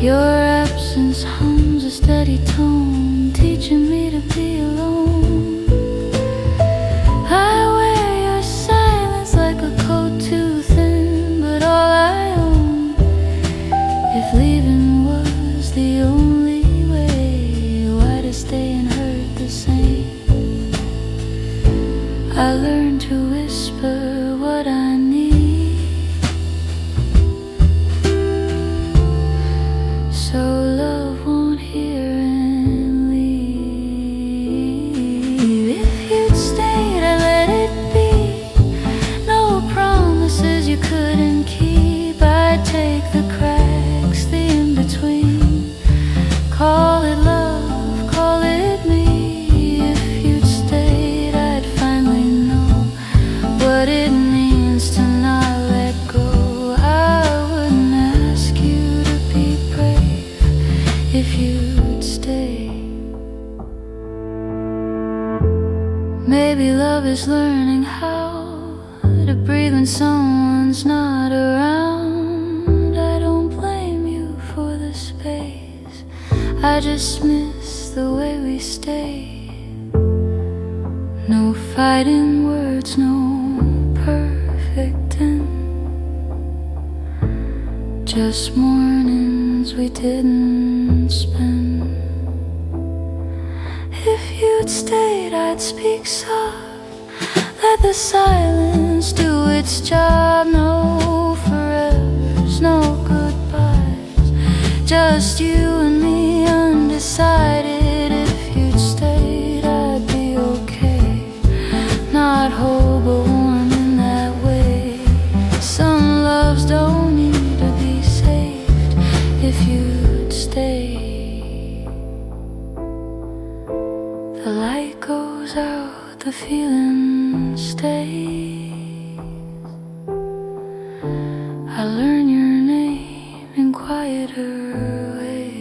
Speaker 1: Your absence hums a steady tone, teaching me to be alone. I wear your silence like a coat too thin, but all I own. If leaving was the only way, why to stay and hurt the same? I learned to whisper what I need, so love won't hear and leave. If you'd stayed, I let it be. No promises you couldn't keep. I'd take the cracks, the in-between. Call it love, call it me. If you'd stayed, I'd finally know what it means to not let go. I wouldn't ask you to be brave if you'd stay. Maybe love is learning how to breathe when someone's not around. I don't blame you for the space, I just miss the way we stayed. No fighting words, no perfect end, just mornings we didn't spend. If you'd stayed, I'd speak soft, Let the silence do its job. No forevers, no goodbyes. Just you and me, undecided. If you'd stayed, I'd be okay. Not whole, but warm in that way. Some loves don't need to be saved. If you'd stay, the light goes out, the feeling stays. I learn your name in quieter ways.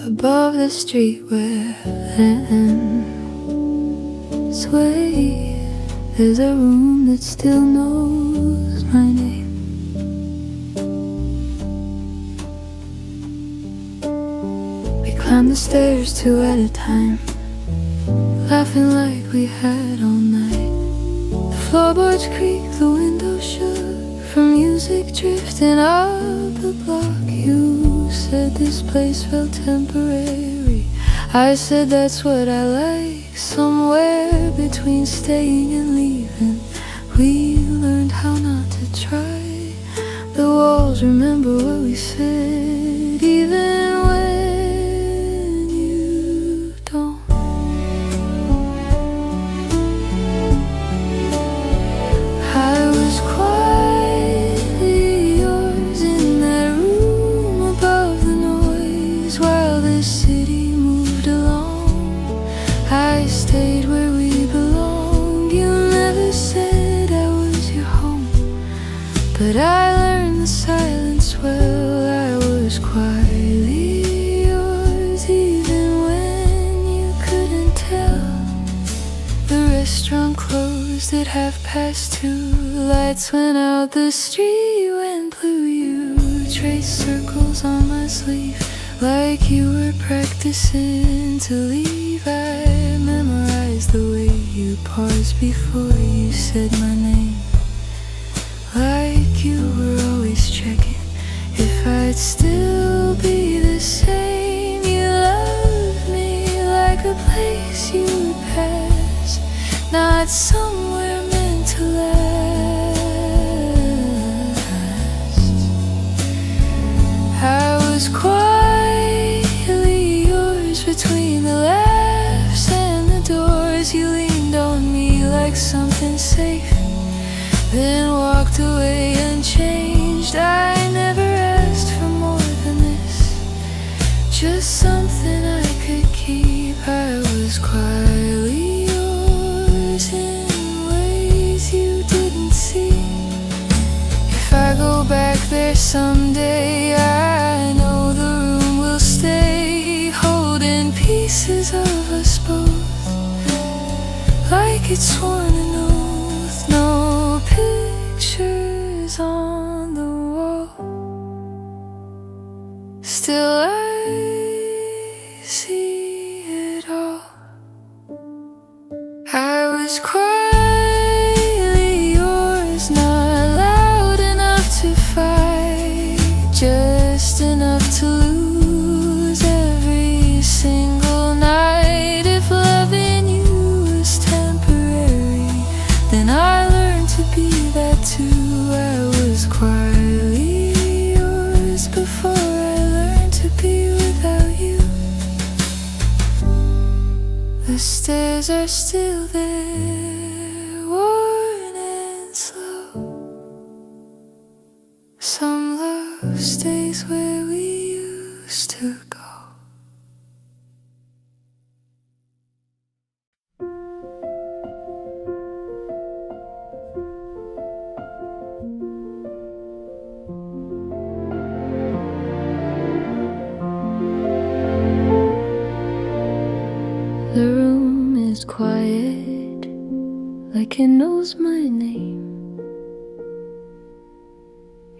Speaker 1: Above the street where land sway, there's a room that still knows my name. We climbed the stairs two at a time, laughing like we had all night. The floorboards creaked, the windows shook from music drifting up the block. You said this place felt temporary. I said that's what I like. Somewhere between staying and leaving, we learned how not to try. The walls remember what we said, even when you don't. I was quietly yours in that room above the noise while the city moved along. I stayed where we belonged. You never said I was your home, but I learned the silence well. I was quietly yours even when you couldn't tell. The restaurant closed at 2:30. Lights went out, the street went blue. You traced circles on my sleeve like you were practicing to leave. I memorized the way you paused before you said my name, like you were always checking if I'd still be the same. You loved me like a place you would pass, not somewhere meant to last. I was quietly yours between the laughs and the doors. You leaned on me like something safe, then walked away unchanged. I never asked for more than this, just something I could keep. I was quietly yours in ways you didn't see. If I go back there someday, I know the room will stay, holding pieces of us both like it's sworn an oath. No pictures on the wall, still I see it all. I was quietly yours, not loud enough to fight, just enough to lose every single night. If loving you was temporary, then I learned to be that too. I was quietly yours before I learned to be without you. The stairs are still there, worn and slow. Some love stays where we used to go. The room is quiet, like it knows my name.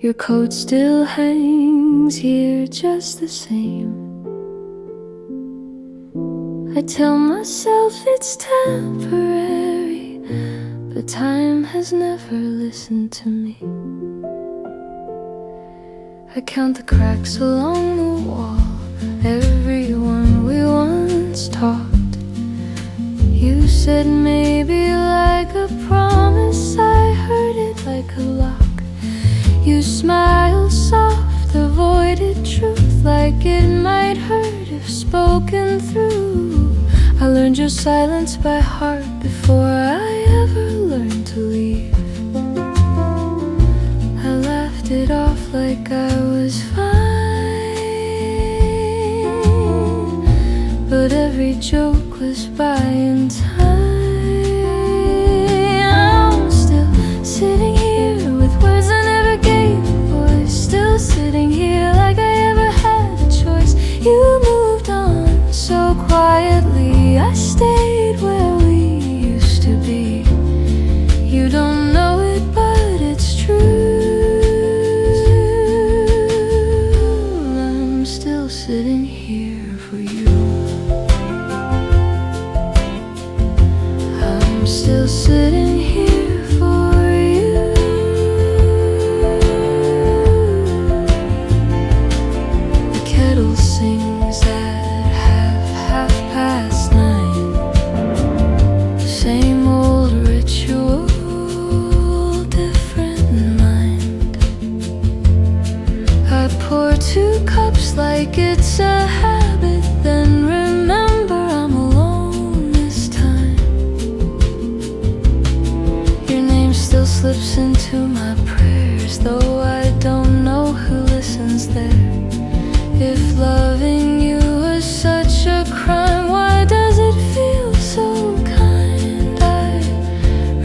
Speaker 1: Your coat still hangs here just the same. I tell myself it's temporary, but time has never listened to me. I count the cracks along the wall, everyone we once talked. You said maybe like a promise, I heard it like a lock. You smiled soft, avoided truth like it might hurt if spoken through. I learned your silence by heart before I ever learned to leave. I laughed it off like I was fine, but every joke was buying time. I'm still sitting here with words I never gave a voice, still sitting here like I ever had a choice. You moved on so quietly, I stayed where we used to be. You don't know it, but it's true. I'm still sitting here for you. I'm still sitting here for you. The kettle sings at half past 9. The same old ritual, different mind. I pour 2 cups like it's a habit, then remember I'm alone this time. Your name still slips into my prayers, though I don't know who listens there. If loving you was such a crime, why does it feel so kind? I'd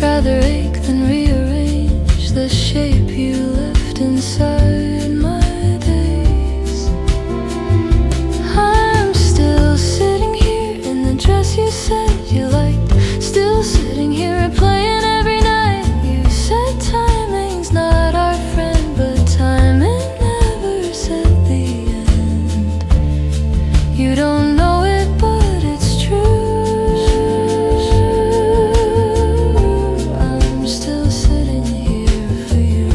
Speaker 1: rather ache than rearrange the shape you left inside my days. I'm still sitting here in the dress you said you liked, still sitting here replaying every night. You said timing's not our friend, but timing never said the end. You don't know it, but it's true. I'm still sitting here for you.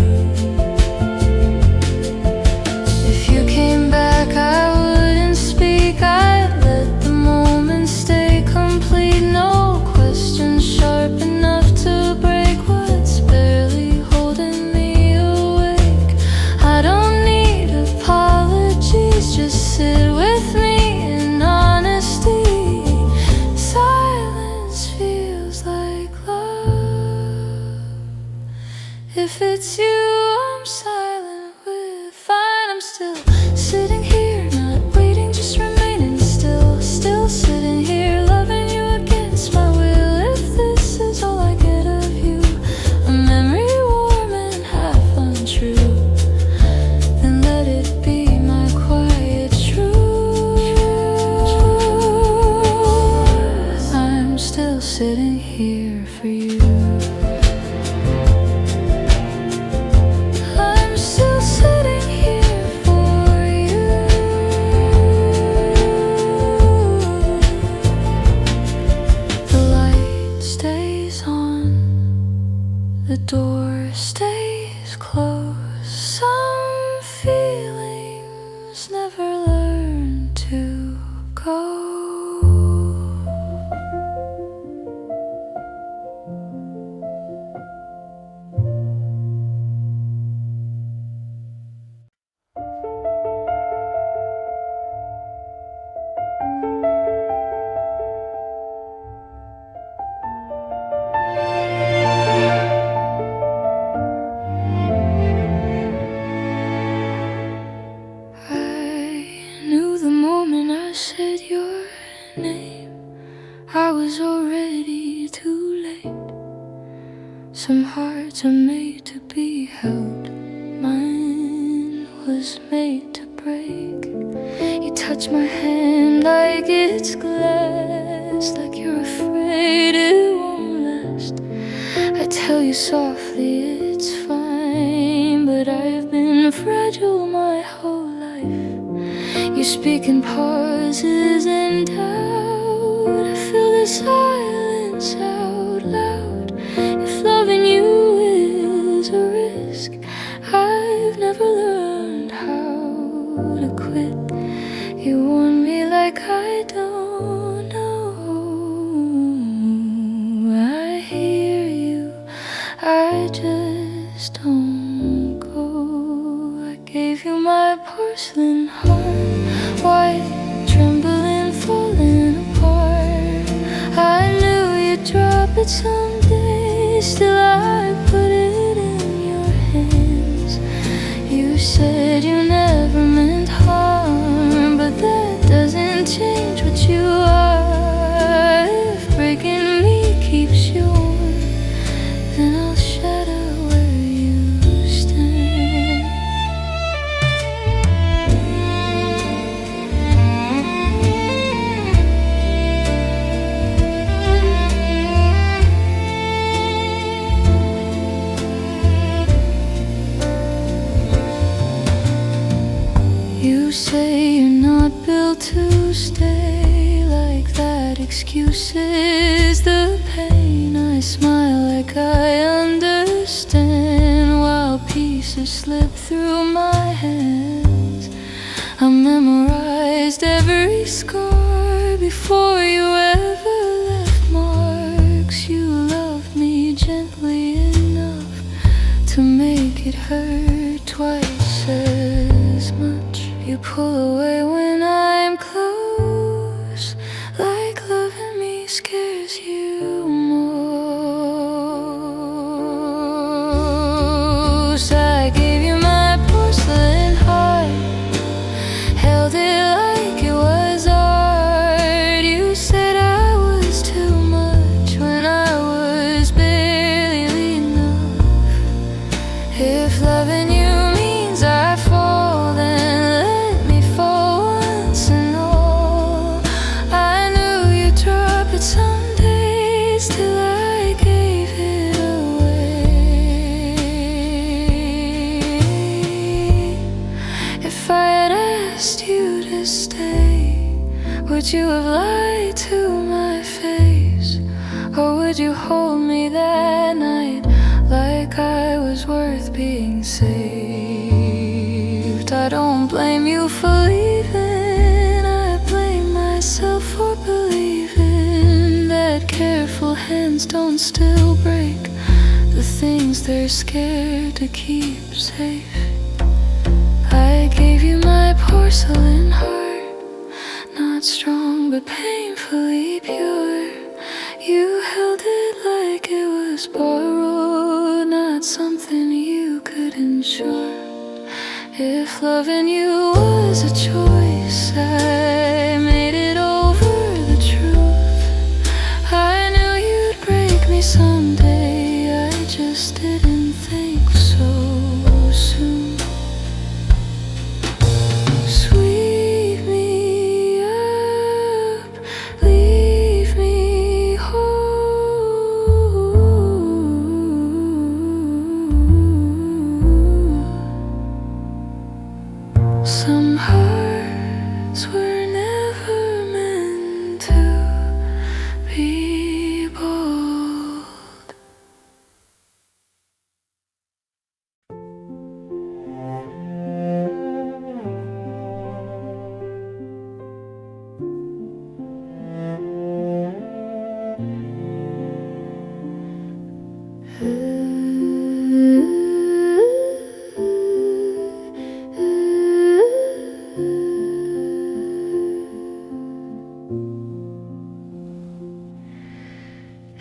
Speaker 1: If you came back, I wouldn't speak. I'd let the moment stay complete. No questions sharp enough to break what's barely holding me awake. I don't need apologies, just sit with me in honesty. Silence feels like love. If it's you I'm silent with, fine, I'm still sitting here, not waiting, just remaining still. Still sitting here, loving you against my will. If this is all I get of you, a memory warm and half untrue, then let it be my quiet truth. I'm still sitting here for you. I'm still sitting here for you. The light stays on, the door stays closed. Some feelings never learn to go. I knew the moment I said your name, I was already too late. Some hearts are made to be held, mine was made to break. You touch my hand like it's glass, like you're afraid it won't last. I tell you softly it's fine, but I've been You speak in pauses and doubt. I feel the silence out loud. If loving you is a risk, I've never learned how to quit. You warn me like I don't know. I hear you, I just don't go. I gave you my porcelain heart, white, trembling, falling apart. I knew you'd drop it someday, still I put it in your hands. You said you never meant harm, but that doesn't change what you are. If breaking me keeps you warm, then I'll shadow where you stand. You say you're not built to stay like that. Excuses the pain. I smile like I understand, while pieces slip through my hands. I memorized every scar before you ever left marks. You loved me gently enough to make it hurt twice as much. You pull away when I'm close, like loving me scares you most. I gave you my porcelain heart, held it like it was art. You said I was too much when I was barely enough. If loving you means I fall, then let me fall once and all. I knew you'd drop it some days, till I gave it away. If I had asked you to stay, would you have lied to my face? Or would you hold me that night like I was worth being saved? I don't blame you for leaving, I blame myself for believing that careful hands don't still break the things they're scared to keep safe. I gave you my porcelain heart, not strong but painfully pure. You held it like it was borrowed, not something you could ensure. If loving you was a choice, I made it over the truth. I knew you'd break me someday, I just didn't think so soon. Sweep me up, leave me whole. Some hearts were never meant to be bold.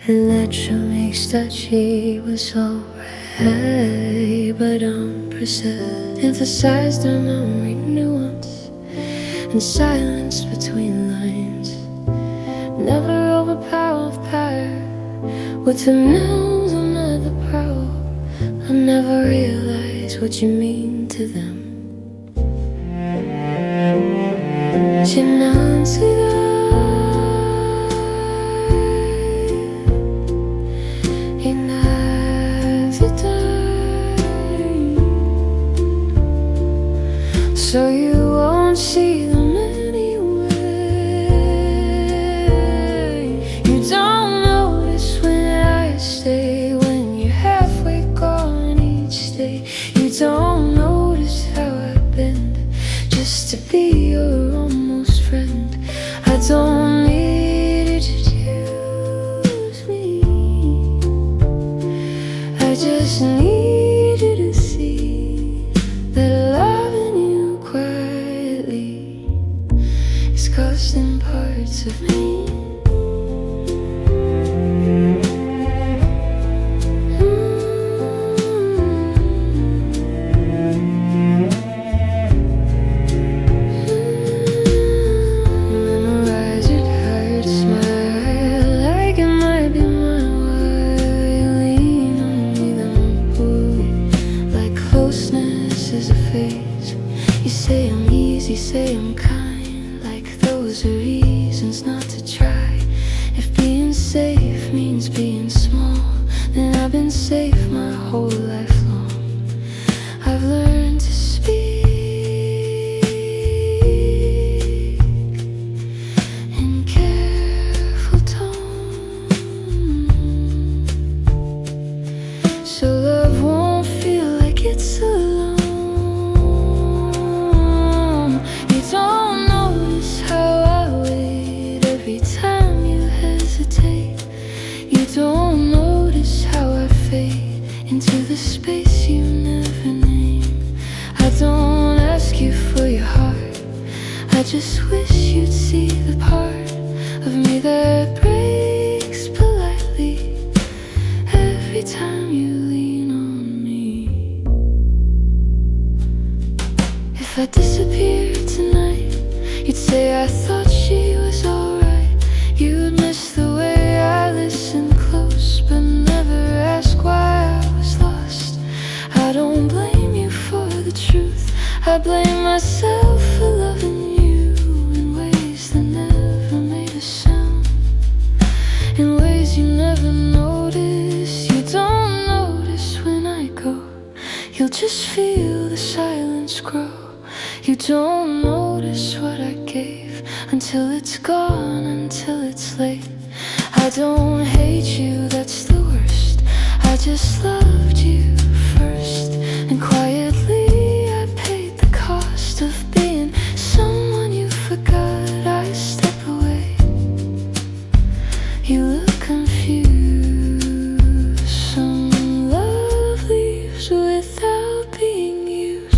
Speaker 1: Electromix that she was alright, but unperceived, emphasized her memory nuance and silence between lines. Never overpower of power with the nose on the prowl. I never realized what you mean to them. 지난 시간 so you won't see them this is a phase. You say I'm easy, say I'm kind, like those are reasons not to try. If being safe means being small, then I've been safe my whole life long. I've learned to speak in careful tone, so love won't feel like it's alone. You don't notice how I wait every time you hesitate. You don't notice how I fade into the space you never name. I don't ask you for your heart, I just wish you'd see the part of me that breaks politely every time you lean on me. If I disappeared tonight, you'd say I thought she was alright. You'd miss the way I listened close, but never ask why I was lost. I don't blame you for the truth, I blame myself for loving you in ways that never made a sound, in ways you never notice. You don't notice when I go, you'll just feel the silence grow. You don't notice what I gave until it's gone, until it's late. I don't hate you, that's the worst, I just loved you first, and quietly I paid the cost of being someone you forgot. I step away, you look confused. Some love leaves without being used.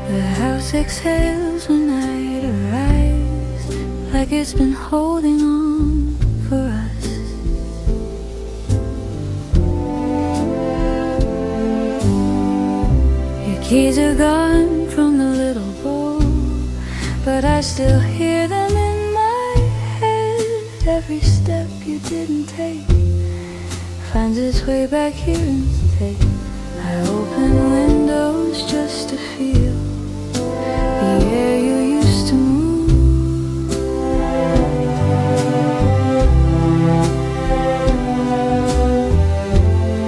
Speaker 1: The house exhales when night arrives, like it's been holding on for us. Your keys are gone from the little bowl, but I still hear them in my head. Every step you didn't take finds its way back here instead. I open windows just to feel the air you used to move.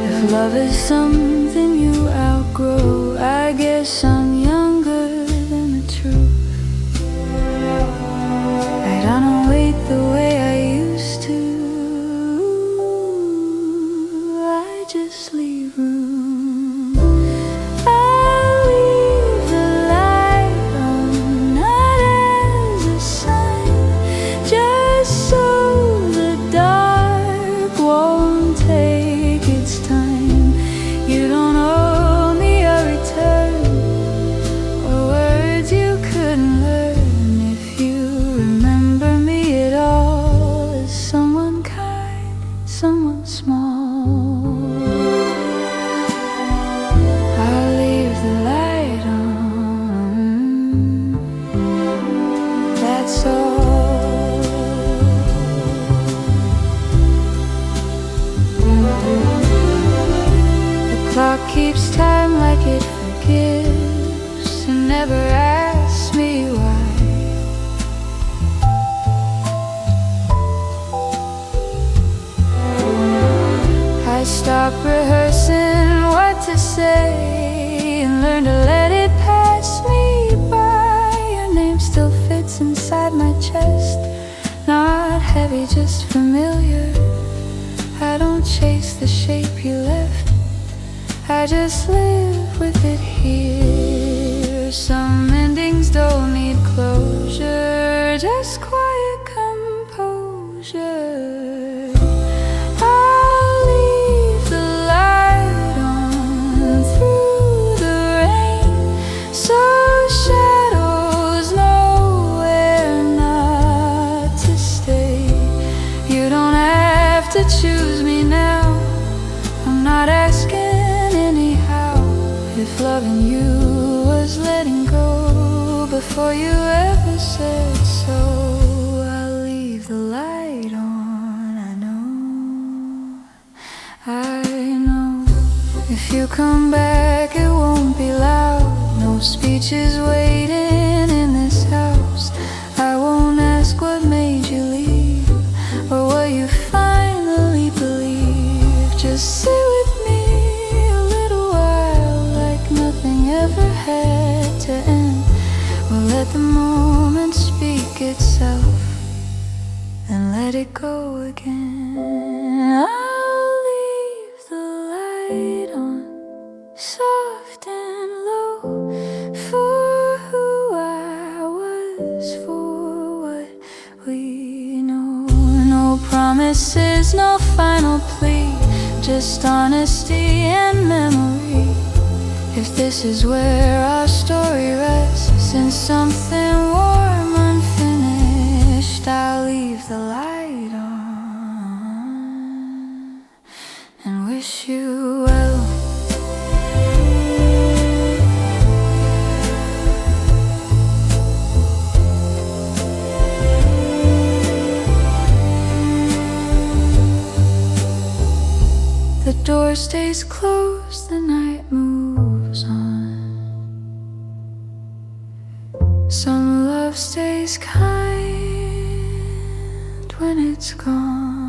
Speaker 1: If love is something you outgrow, I guess I'm younger than the truth. I don't wait the way I used to, I just leave room. I leave the light on, not as a sign, just so the dark won't take its time. You don't owe me a return, or words you couldn't learn, if you remember me at all as someone kind, someone small. I'll leave the light on, that's all. The clock keeps time like it forgives, and never asks me why. I stop rehearsing what to say and learn to let it pass me by. Your name still fits inside my chest, not heavy, just familiar. I don't chase the shape you left, I just live with it here. Some endings don't need closure, just if loving you was letting go before you ever said so. I'll leave the light on, I know. If you come back, it won't be loud. No speeches waiting in this house. I won't ask what made you leave or what you finally believe. Just sit with me a little while, like nothing ever had to end. We'll let the moment speak itself and let it go again. I'll leave the light on, soft and low, for who I was, for what we know. No promises, no final plea, just honesty and memory. If this is where our story rests, in something warm, unfinished, I'll leave the light on and wish you well. The door stays closed, the night moves on. Some love stays kind when it's gone.